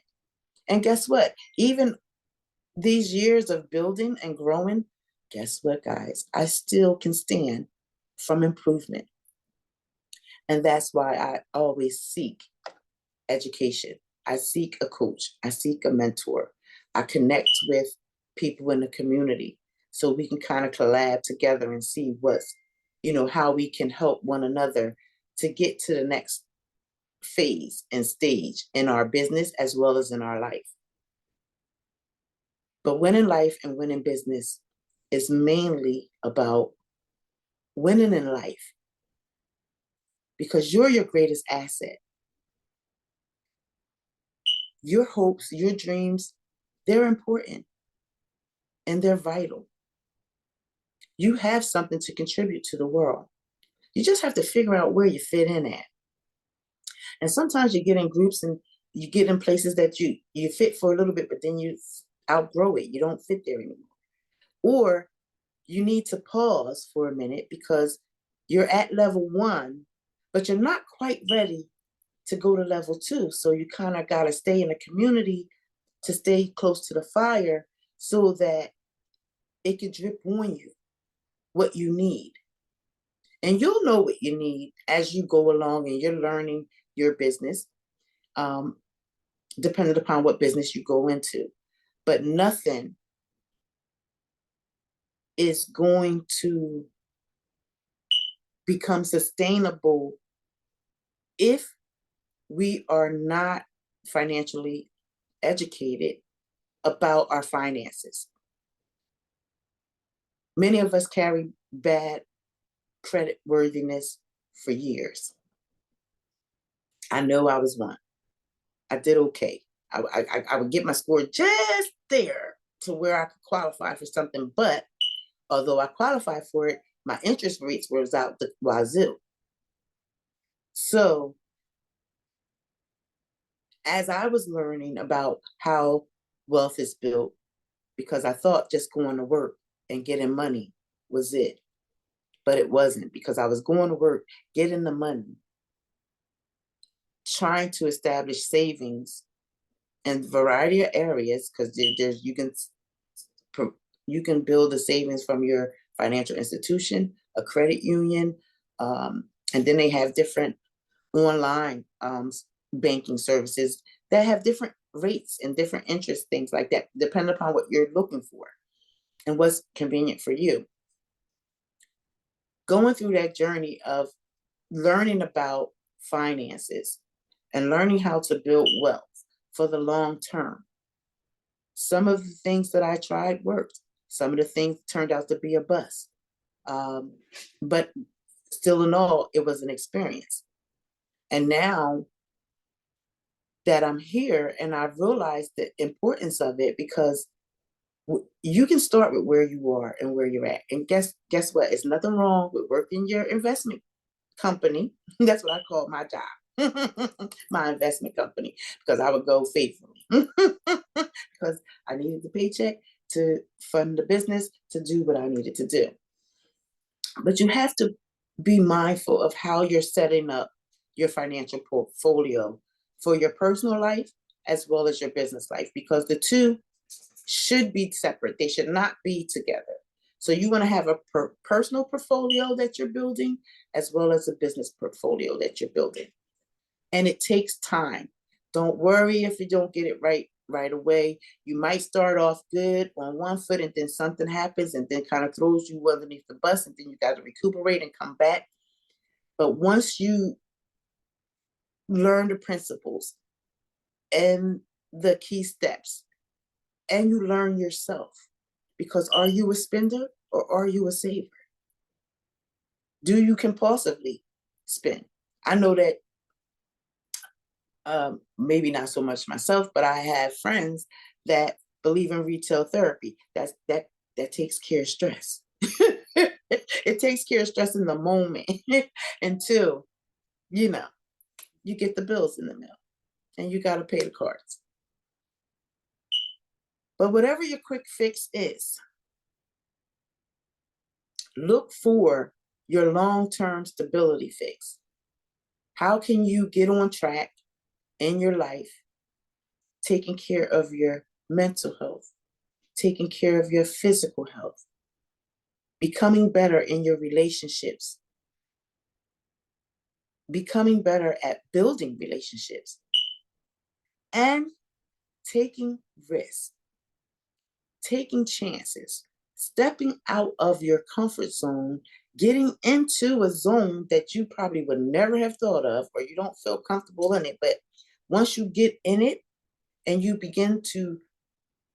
[SPEAKER 1] And guess what? Even these years of building and growing, guess what, guys? I still can stand from improvement. And that's why I always seek education. I seek a coach. I seek a mentor. I connect with people in the community so we can kind of collab together and see how we can help one another to get to the next phase and stage in our business as well as in our life. But winning life and winning business is mainly about winning in life, because you're your greatest asset. Your hopes, your dreams, they're important and they're vital. You have something to contribute to the world. You just have to figure out where you fit in at. And sometimes you get in groups and you get in places that you fit for a little bit, but then you outgrow it. You don't fit there anymore. Or you need to pause for a minute because you're at level 1, but you're not quite ready to go to level 2. So you kind of got to stay in the community to stay close to the fire so that it can drip on you what you need. And you'll know what you need as you go along and you're learning your business, depending upon what business you go into. But nothing is going to become sustainable if we are not financially educated about our finances. Many of us carry bad credit worthiness for years. I know I was one. I did okay. I would get my score just there to where I could qualify for something, but although I qualified for it, my interest rates were out the wazoo. So as I was learning about how wealth is built, because I thought just going to work and getting money was it, but it wasn't, because I was going to work, getting the money, trying to establish savings in a variety of areas, because you can build the savings from your financial institution, a credit union, and then they have different online banking services that have different rates and different interest, things like that, depending upon what you're looking for and what's convenient for you. Going through that journey of learning about finances and learning how to build wealth for the long term. Some of the things that I tried worked. Some of the things turned out to be a bust. But still in all, it was an experience. And now that I'm here and I've realized the importance of it, because you can start with where you are and where you're at. And guess what? It's nothing wrong with working your investment company. That's what I call my job. My investment company, because I would go faithfully because I needed the paycheck to fund the business, to do what I needed to do. But you have to be mindful of how you're setting up your financial portfolio for your personal life as well as your business life, because the two should be separate. They should not be together. So you want to have a personal portfolio that you're building as well as a business portfolio that you're building. And it takes time. Don't worry if you don't get it right right away. You might start off good on one foot and then something happens and then kind of throws you underneath the bus and then you got to recuperate and come back. But once you learn the principles and the key steps and you learn yourself, because are you a spender or are you a saver? Do you compulsively spend? I know that maybe not so much myself, but I have friends that believe in retail therapy. That takes care of stress. It takes care of stress in the moment until you know you get the bills in the mail and you got to pay the cards. But whatever your quick fix is, look for your long-term stability fix. How can you get on track in your life, taking care of your mental health, taking care of your physical health, becoming better in your relationships, becoming better at building relationships, and taking risks, taking chances, stepping out of your comfort zone, getting into a zone that you probably would never have thought of or you don't feel comfortable in it. But once you get in it and you begin to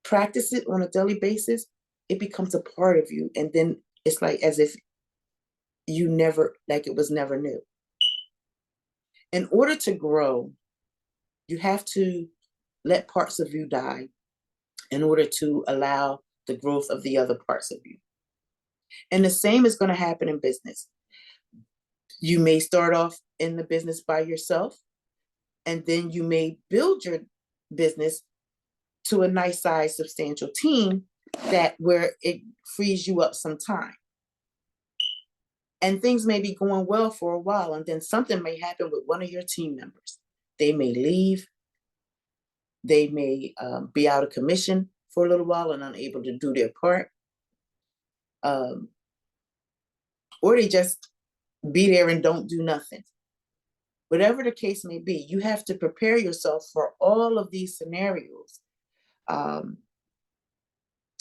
[SPEAKER 1] practice it on a daily basis, it becomes a part of you. And then it's like as if you never, like it was never new. In order to grow, you have to let parts of you die in order to allow the growth of the other parts of you. And the same is going to happen in business. You may start off in the business by yourself, and then you may build your business to a nice size, substantial team that where it frees you up some time. And things may be going well for a while, and then something may happen with one of your team members. They may leave. They may be out of commission for a little while and unable to do their part. Or they just be there and don't do nothing. Whatever the case may be, you have to prepare yourself for all of these scenarios. And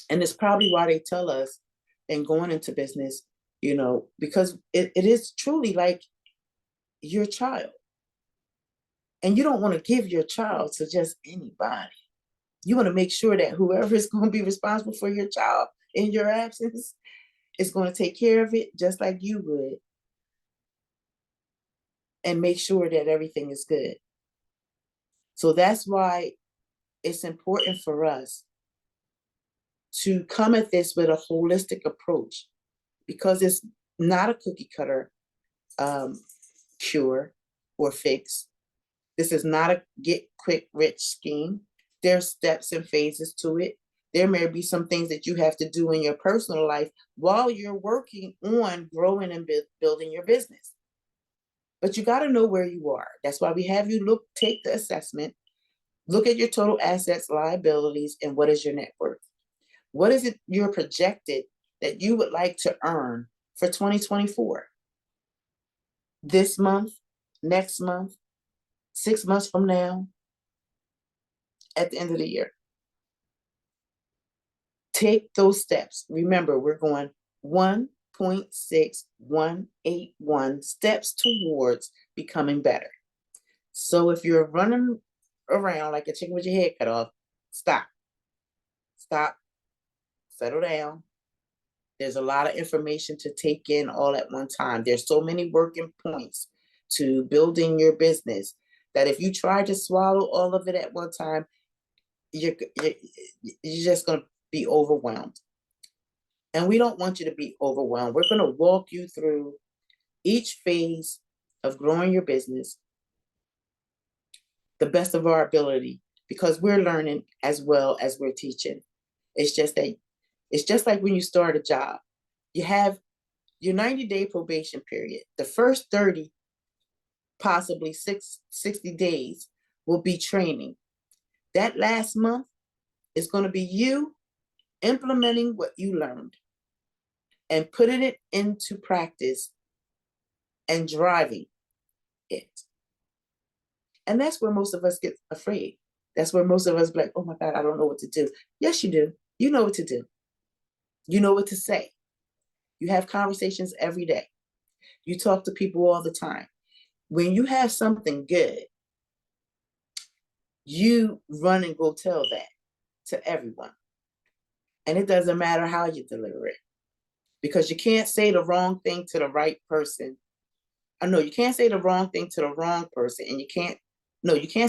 [SPEAKER 1] it's probably why they tell us in going into business, because it is truly like your child. And you don't want to give your child to just anybody. You want to make sure that whoever is going to be responsible for your child in your absence is going to take care of it just like you would and make sure that everything is good. So that's why it's important for us to come at this with a holistic approach, because it's not a cookie cutter cure or fix. This is not a get quick rich scheme. There's steps and phases to it. There may be some things that you have to do in your personal life while you're working on growing and building your business. But you got to know where you are. That's why we have you take the assessment, look at your total assets, liabilities, and what is your net worth. What is it you're projected that you would like to earn for 2024? This month, next month, 6 months from now, at the end of the year. Take those steps. Remember, we're going 1.6181 steps towards becoming better. So if you're running around like a chicken with your head cut off, stop, settle down. There's a lot of information to take in all at one time. There's so many working points to building your business that if you try to swallow all of it at one time, you're just going to be overwhelmed. And we don't want you to be overwhelmed. We're going to walk you through each phase of growing your business the best of our ability, because we're learning as well as we're teaching. It's just like when you start a job. You have your 90-day probation period. The first 30, possibly 60 days will be training. That last month is going to be you implementing what you learned and putting it into practice and driving it. And that's where most of us get afraid. That's where most of us be like, oh my God, I don't know what to do. Yes, you do. You know what to do. You know what to say. You have conversations every day. You talk to people all the time. When you have something good, you run and go tell that to everyone. And it doesn't matter how you deliver it, because you can't say the wrong thing to the right person. I know you can't say the wrong thing to the wrong person, and you can't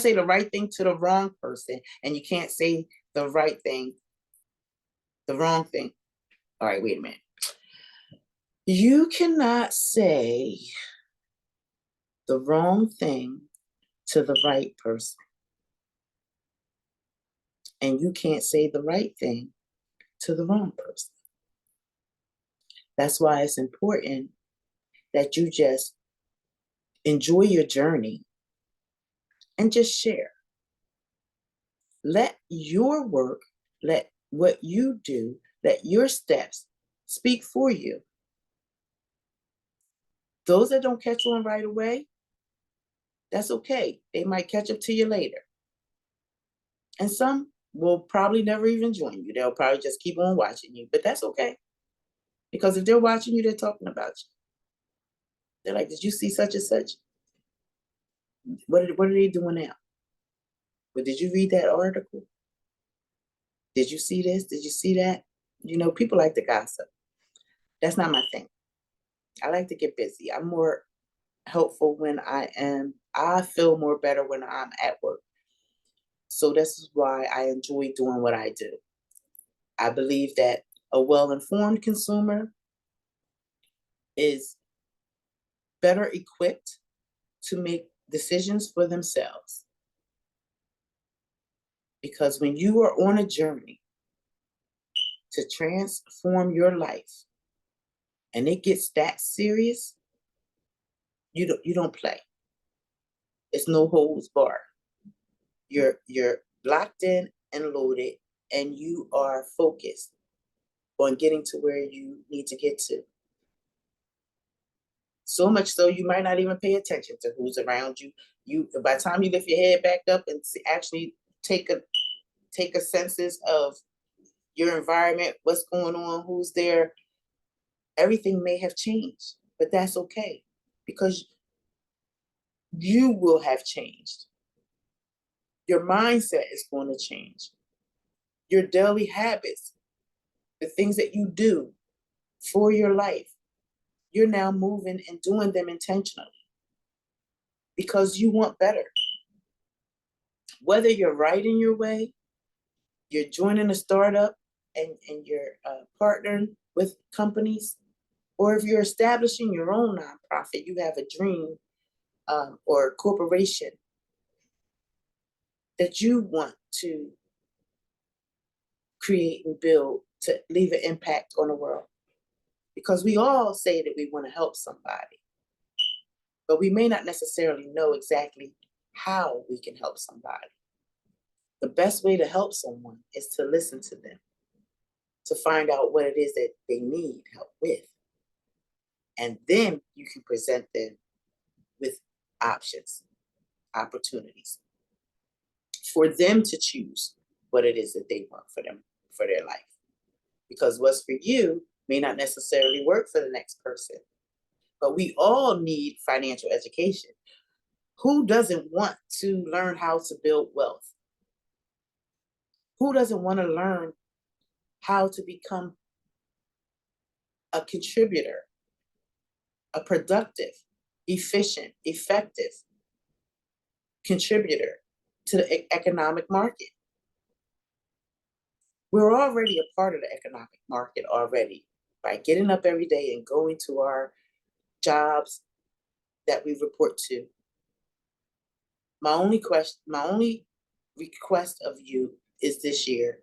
[SPEAKER 1] say the right thing to the wrong person, and you can't say the right thing, the wrong thing. All right, wait a minute. You cannot say the wrong thing to the right person, and you can't say the right thing to the wrong person. That's why it's important that you just enjoy your journey and just share. Let your work, let what you do, let your steps speak for you. Those that don't catch on right away, that's okay. They might catch up to you later. And some will probably never even join you. They'll probably just keep on watching you, but that's okay. Because if they're watching you, they're talking about you. They're like, did you see such and such? What are they doing now? But did you read that article? Did you see this? Did you see that? You know, people like to gossip. That's not my thing. I like to get busy. I'm more helpful when I feel more better when I'm at work. So this is why I enjoy doing what I do. I believe that a well-informed consumer is better equipped to make decisions for themselves. Because when you are on a journey to transform your life and it gets that serious, you don't play. It's no holds barred. You're locked in and loaded, and you are focused on getting to where you need to get to. So much so you might not even pay attention to who's around you. By the time you lift your head back up and actually take a census of your environment, what's going on, who's there, everything may have changed, but that's okay, because you will have changed. Your mindset is going to change. Your daily habits, the things that you do for your life, you're now moving and doing them intentionally because you want better. Whether you're writing your way, you're joining a startup and you're partnering with companies, or if you're establishing your own nonprofit, you have a dream or a corporation that you want to create and build to leave an impact on the world. Because we all say that we want to help somebody, but we may not necessarily know exactly how we can help somebody. The best way to help someone is to listen to them, to find out what it is that they need help with. And then you can present them with options, opportunities for them to choose what it is that they want for them, for their life. Because what's for you may not necessarily work for the next person. But we all need financial education. Who doesn't want to learn how to build wealth? Who doesn't want to learn how to become a contributor, a productive, efficient, effective contributor to the economic market? We're already a part of the economic market already by getting up every day and going to our jobs that we report to. My only request of you is this year,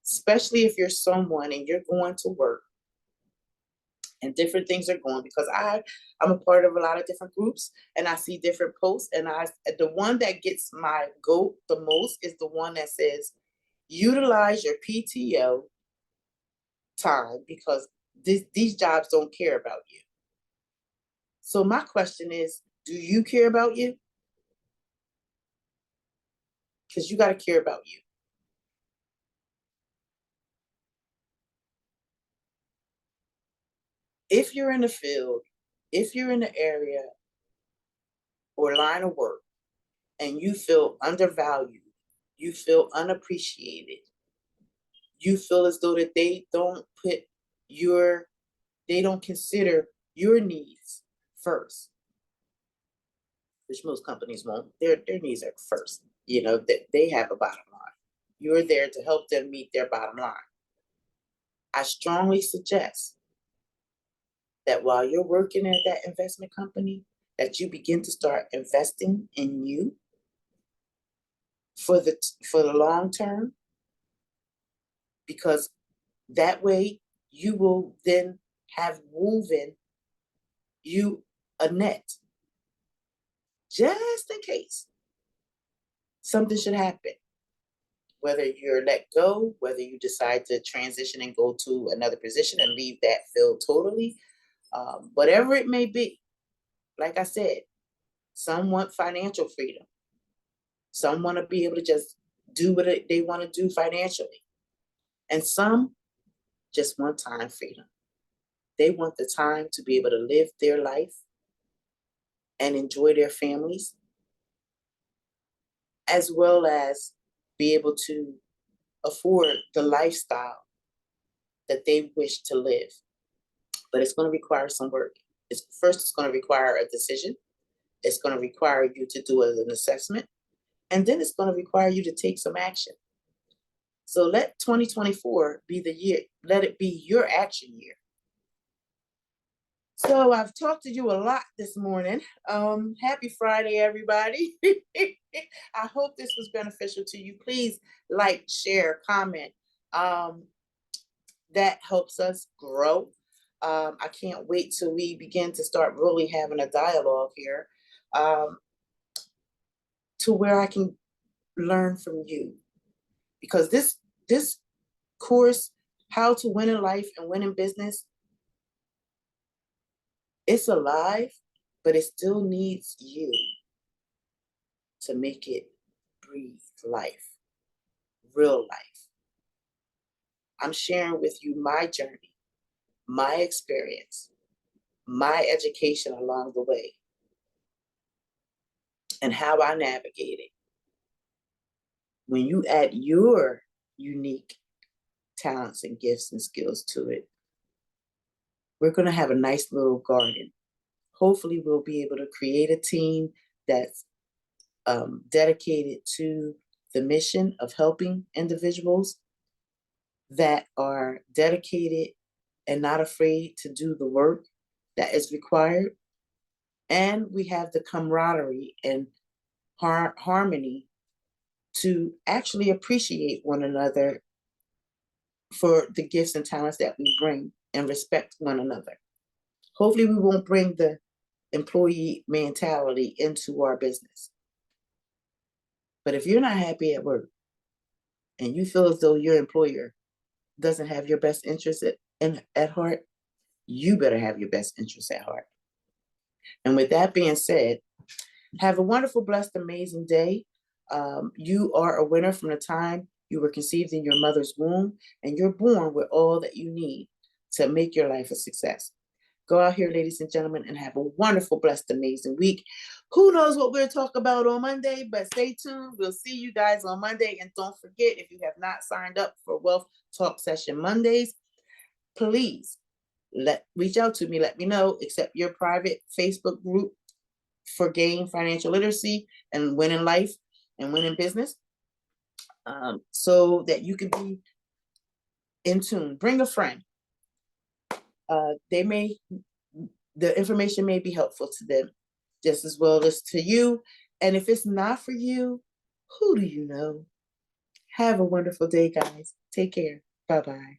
[SPEAKER 1] especially if you're someone and you're going to work and different things are going, because I'm a part of a lot of different groups and I see different posts, and the one that gets my goat the most is the one that says utilize your PTO time because these jobs don't care about you. So my question is, do you care about you? because you got to care about you. If you're in the field, if you're in the area or line of work and you feel undervalued, you feel unappreciated, you feel as though that they don't consider your needs first, which most companies won't. Their needs are first. You know, that they have a bottom line. You're there to help them meet their bottom line. I strongly suggest that while you're working at that investment company, that you begin to start investing in you for the long term, because that way you will then have woven you a net just in case something should happen, whether you're let go, whether you decide to transition and go to another position and leave that field totally, whatever it may be. Like I said, some want financial freedom. Some want to be able to just do what they want to do financially. And some just want time freedom. They want the time to be able to live their life and enjoy their families, as well as be able to afford the lifestyle that they wish to live. But it's going to require some work. It's going to require a decision. It's going to require you to do an assessment. And then it's going to require you to take some action. So let 2024 be the year. Let it be your action year. So I've talked to you a lot this morning. Happy Friday, everybody. I hope this was beneficial to you. Please like, share, comment. That helps us grow. I can't wait till we begin to start really having a dialogue here, to where I can learn from you. Because this course, How to Win in Life and Win in Business, it's alive, but it still needs you to make it breathe life, real life. I'm sharing with you my journey, my experience, my education along the way, and how I navigated. When you add your unique talents and gifts and skills to it, we're going to have a nice little garden. Hopefully, we'll be able to create a team that's dedicated to the mission of helping individuals, that are dedicated and not afraid to do the work that is required. And we have the camaraderie and harmony to actually appreciate one another for the gifts and talents that we bring, and respect one another. Hopefully we won't bring the employee mentality into our business. But if you're not happy at work and you feel as though your employer doesn't have your best interest at heart, you better have your best interest at heart. And with that being said, have a wonderful, blessed, amazing day. You are a winner from the time you were conceived in your mother's womb, and you're born with all that you need to make your life a success. Go out here, ladies and gentlemen, and have a wonderful, blessed, amazing week. Who knows what we'll talk about on Monday, but stay tuned. We'll see you guys on Monday. And don't forget, if you have not signed up for Wealth Talk Session Mondays, please reach out to me. Let me know. Accept your private Facebook group for Gain Financial Literacy and Winning Life and Winning Business, so that you can be in tune. Bring a friend. The information may be helpful to them just as well as to you. And if it's not for you, who do you know? Have a wonderful day, guys. Take care. Bye-bye.